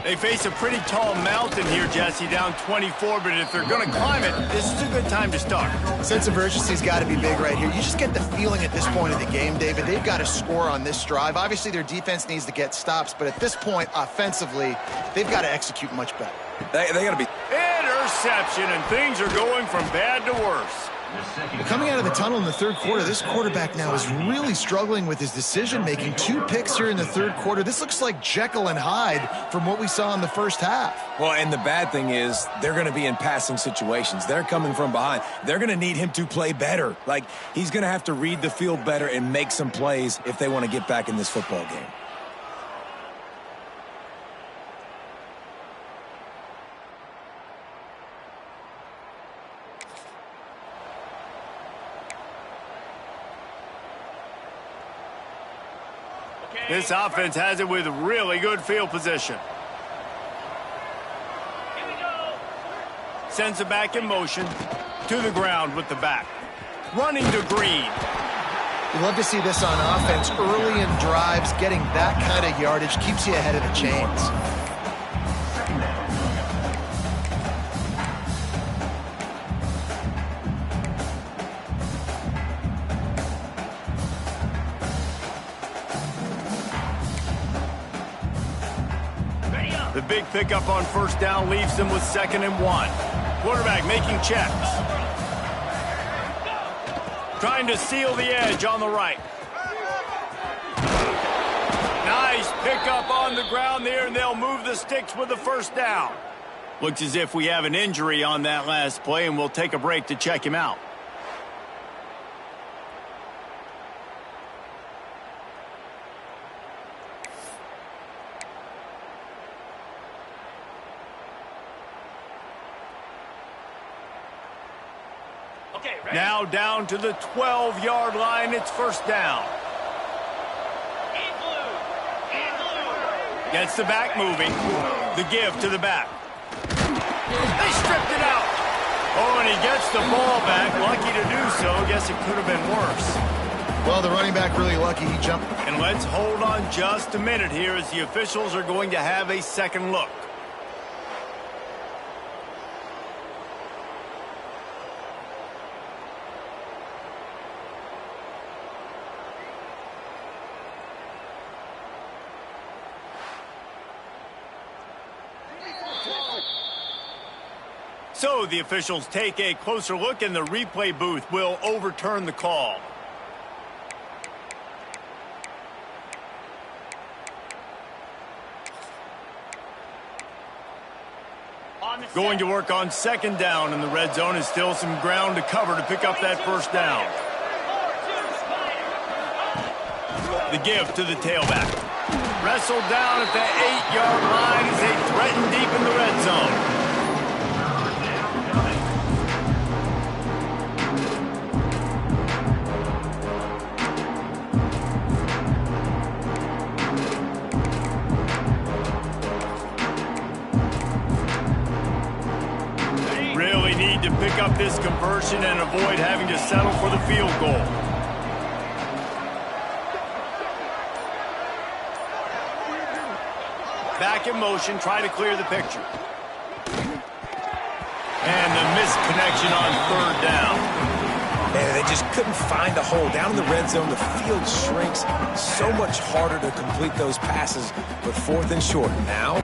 They face a pretty tall mountain here, Jesse, down 24, but if they're going to climb it, this is a good time to start. Sense of urgency's got to be big right here. You just get the feeling at this point of the game, David, they've got to score on this drive. Obviously, their defense needs to get stops, but at this point, offensively, they've got to execute much better. They got to be... Interception, and things are going from bad to worse. Coming out of the tunnel in the third quarter, this quarterback now is really struggling with his decision-making. 2 picks here in the third quarter. This looks like Jekyll and Hyde from what we saw in the first half. Well, and the bad thing is they're going to be in passing situations. They're coming from behind. They're going to need him to play better. Like, he's going to have to read the field better and make some plays if they want to get back in this football game. This offense has it with really good field position. Here we go. Sends it back in motion to the ground with the back. Running to Green. You love to see this on offense. Early in drives, getting that kind of yardage keeps you ahead of the chains. The big pickup on first down leaves them with 2nd and 1. Quarterback making checks. Trying to seal the edge on the right. Nice pickup on the ground there, and they'll move the sticks with the first down. Looks as if we have an injury on that last play, and we'll take a break to check him out. Now down to the 12-yard line. It's first down. Gets the back moving. The give to the back. They stripped it out. Oh, and he gets the ball back. Lucky to do so. Guess it could have been worse. Well, the running back really lucky. He jumped. And let's hold on just a minute here as the officials are going to have a second look. So the officials take a closer look, and the replay booth will overturn the call. Going to work on 2nd down, and the red zone is still some ground to cover to pick up that first down. The give to the tailback. Wrestled down at the 8-yard line as they threaten deep in the red zone. To pick up this conversion and avoid having to settle for the field goal. Back in motion, try to clear the picture. And the missed connection on 3rd down. Man, they just couldn't find a hole. Down in the red zone, the field shrinks. So much harder to complete those passes, but 4th and short. Now...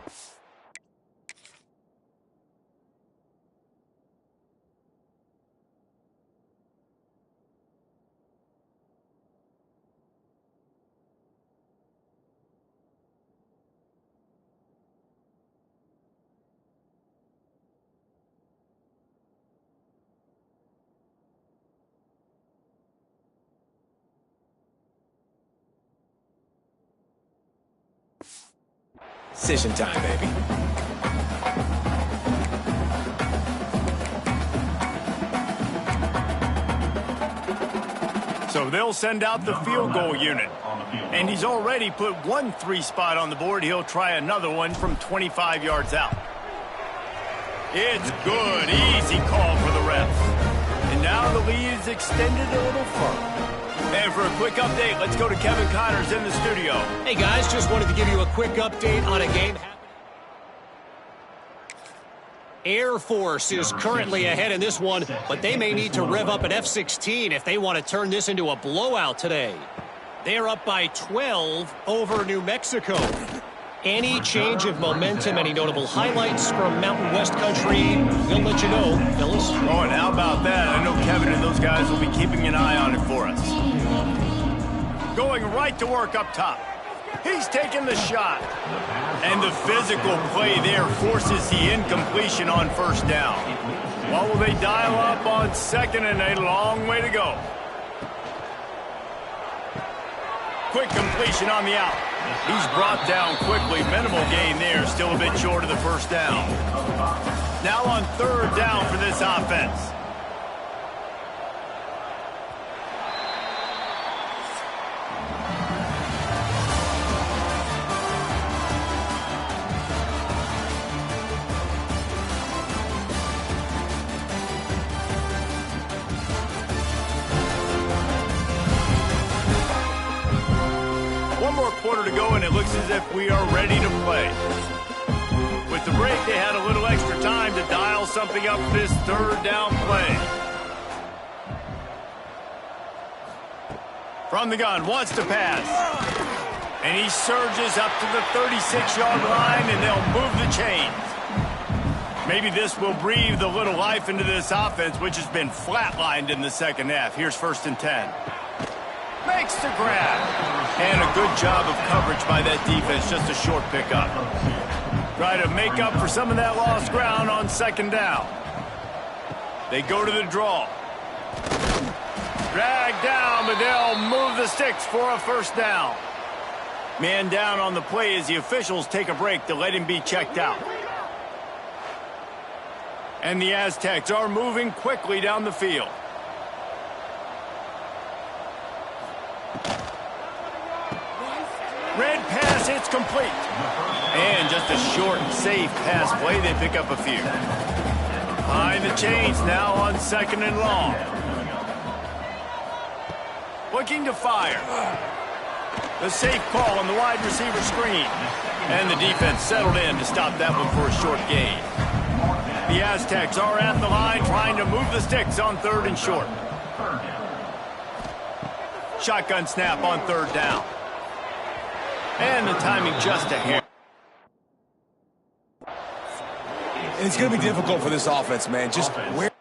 Decision time, baby. So they'll send out the field goal unit. And he's already put 1 3 spot on the board. He'll try another one from 25 yards out. It's good. Easy call for the refs. And now the lead is extended a little further. And for a quick update, let's go to Kevin Connors in the studio. Hey, guys, just wanted to give you a quick update on a game. Air Force is currently ahead in this one, but they may need to rev up an F-16 if they want to turn this into a blowout today. They're up by 12 over New Mexico. Any change of momentum, any notable highlights from Mountain West Country, we'll let you know, fellas. Oh, and how about that? I know Kevin and those guys will be keeping an eye on it for us. Going right to work up top. He's taking the shot. And the physical play there forces the incompletion on first down. What will they dial up on second and a long way to go? Quick completion on the out. He's brought down quickly. Minimal gain there. Still a bit short of the first down. Now on third down for this offense. One more quarter to go, and it looks as if we are ready to play. With the break, they had a little extra time to dial something up for this third down play. From the gun, wants to pass. And he surges up to the 36-yard line, and they'll move the chains. Maybe this will breathe a little life into this offense, which has been flatlined in the second half. Here's 1st and 10. Makes the grab. And a good job of coverage by that defense. Just a short pickup. Try to make up for some of that lost ground on second down. They go to the draw. Drag down, but they'll move the sticks for a first down. Man down on the play as the officials take a break to let him be checked out. And the Aztecs are moving quickly down the field. Red pass, it's complete. And just a short, safe pass play. They pick up a few. Behind the chains now on second and long. Looking to fire. The safe call on the wide receiver screen. And the defense settled in to stop that one for a short gain. The Aztecs are at the line trying to move the sticks on third and short. Shotgun snap on third down. And the timing just a hair. And it's going to be difficult for this offense, man. Just where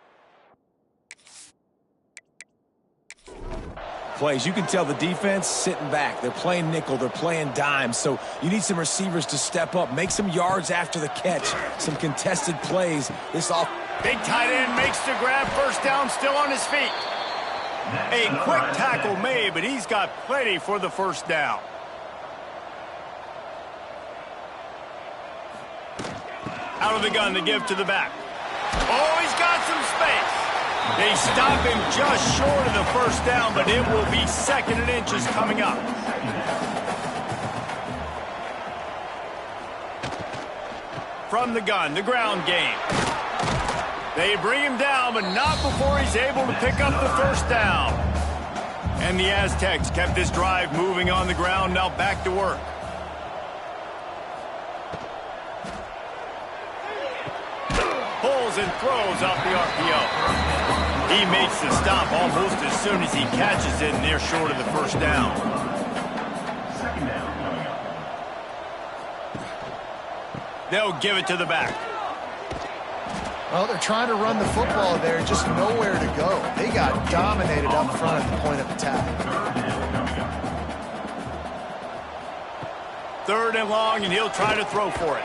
plays. You can tell the defense sitting back. They're playing nickel. They're playing dime. So you need some receivers to step up, make some yards after the catch, some contested plays. This off. Big tight end makes the grab. First down, still on his feet. A quick tackle made, but he's got plenty for the first down. Out of the gun to give to the back. Oh, he's got some space. They stop him just short of the first down, but it will be second and inches coming up. From the gun, the ground game. They bring him down, but not before he's able to pick up the first down. And the Aztecs kept this drive moving on the ground, now back to work. Pulls and throws off the RPO. He makes the stop almost as soon as he catches it, and they're short of the first down. They'll give it to the back. Well, they're trying to run the football there, just nowhere to go. They got dominated up front at the point of attack. Third and long, and he'll try to throw for it.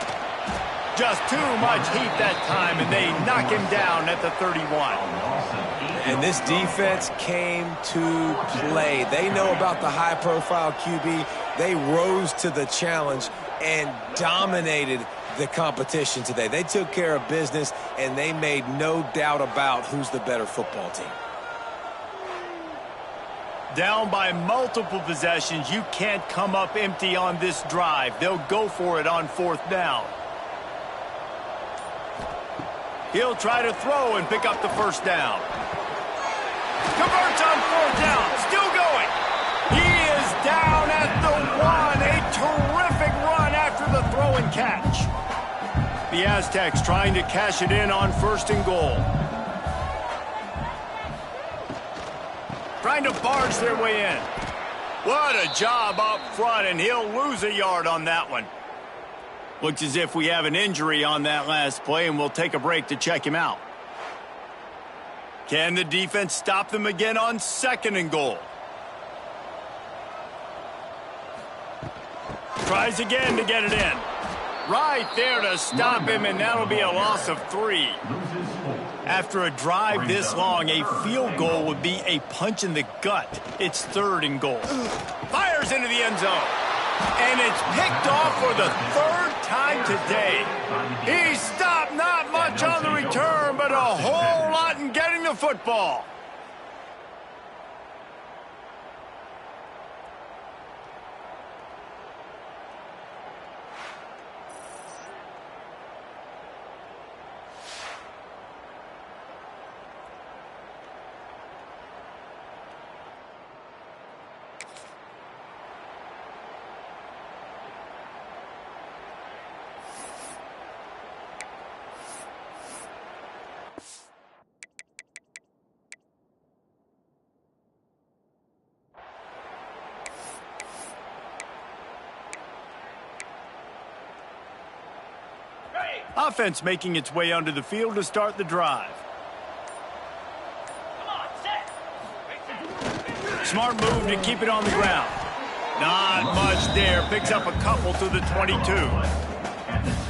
Just too much heat that time, and they knock him down at the 31. And this defense came to play. They know about the high-profile QB. They rose to the challenge and dominated the competition today. They took care of business, and they made no doubt about who's the better football team. Down by multiple possessions, you can't come up empty on this drive. They'll go for it on fourth down. He'll try to throw and pick up the first down. Converts on fourth down. Still going. He is down at the 1. A terrific run after the throw and catch. The Aztecs trying to cash it in on 1st and goal. Trying to barge their way in. What a job up front, and he'll lose a yard on that one. Looks as if we have an injury on that last play, and we'll take a break to check him out. Can the defense stop them again on 2nd and goal? Tries again to get it in. Right there to stop him, and that'll be a loss of 3. After a drive this long, a field goal would be a punch in the gut. It's 3rd and goal. Fires into the end zone. And it's picked off for the 3rd time today. He stopped not much on the return, but a whole lot in getting the football. Offense making its way onto the field to start the drive. Smart move to keep it on the ground. Not much there. Picks up a couple to the 22.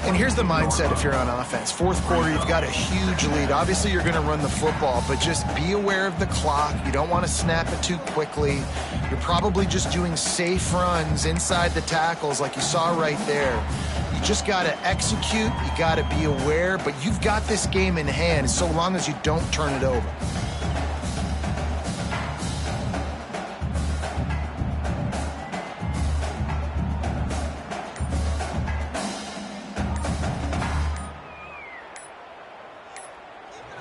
And here's the mindset if you're on offense. 4th quarter, you've got a huge lead. Obviously, you're going to run the football, but just be aware of the clock. You don't want to snap it too quickly. You're probably just doing safe runs inside the tackles like you saw right there. You just got to execute. You got to be aware, but you've got this game in hand so long as you don't turn it over.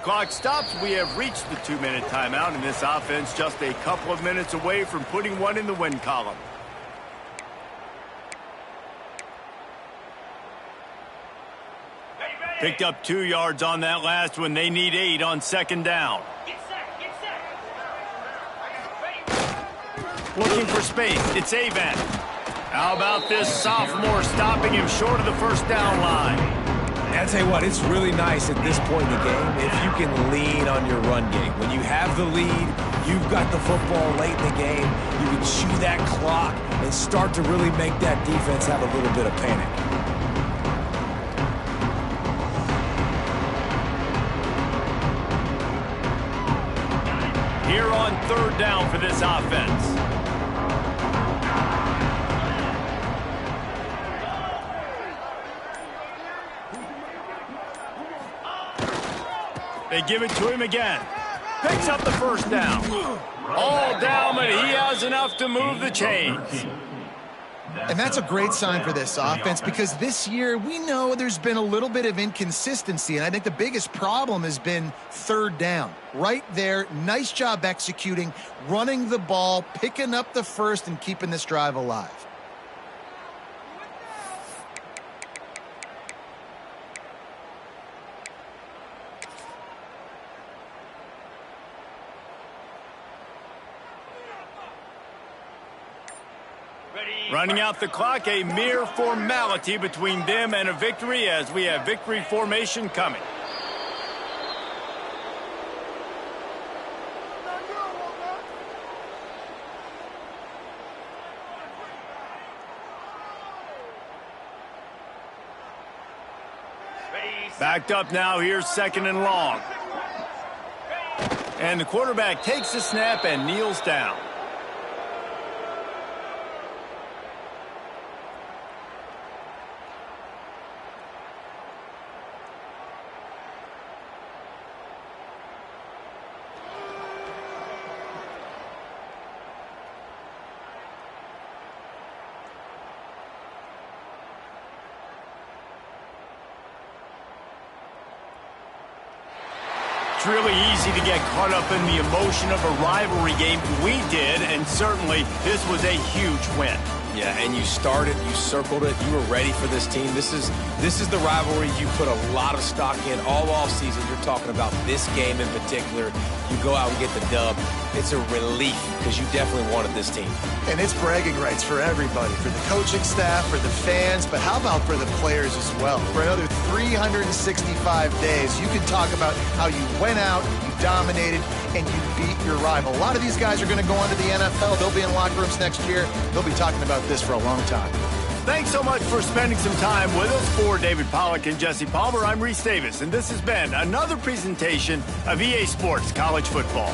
Clock stops. We have reached the 2-minute timeout, and this offense just a couple of minutes away from putting one in the win column. Picked up 2 yards on that last one. They need 8 on 2nd down. Looking for space. It's Avent. How about this sophomore stopping him short of the 1st down line? I'll tell you what, it's really nice at this point in the game if you can lean on your run game. When you have the lead, you've got the football late in the game, you can chew that clock and start to really make that defense have a little bit of panic. Here on 3rd down for this offense. They give it to him again. Picks up the 1st down. All down, but he has enough to move the chains. And that's a great sign for this offense because this year we know there's been a little bit of inconsistency, and I think the biggest problem has been 3rd down. Right there, nice job executing, running the ball, picking up the 1st, and keeping this drive alive. Running out the clock, a mere formality between them and a victory as we have victory formation coming. Backed up now, here's 2nd and long. And the quarterback takes the snap and kneels down. It's really easy to get caught up in the emotion of a rivalry game. We did, and certainly this was a huge win. Yeah, and you started, you circled it, you were ready for this team. This is the rivalry you put a lot of stock in all offseason. You're talking about this game in particular. You go out and get the dub. It's a relief because you definitely wanted this team. And it's bragging rights for everybody, for the coaching staff, for the fans, but how about for the players as well? For another 365 days, you can talk about how you went out, you dominated, and you beat your rival. A lot of these guys are going to go on to the NFL. They'll be in locker rooms next year. They'll be talking about this for a long time. Thanks so much for spending some time with us. For David Pollack and Jesse Palmer, I'm Reese Davis, and this has been another presentation of EA Sports College Football.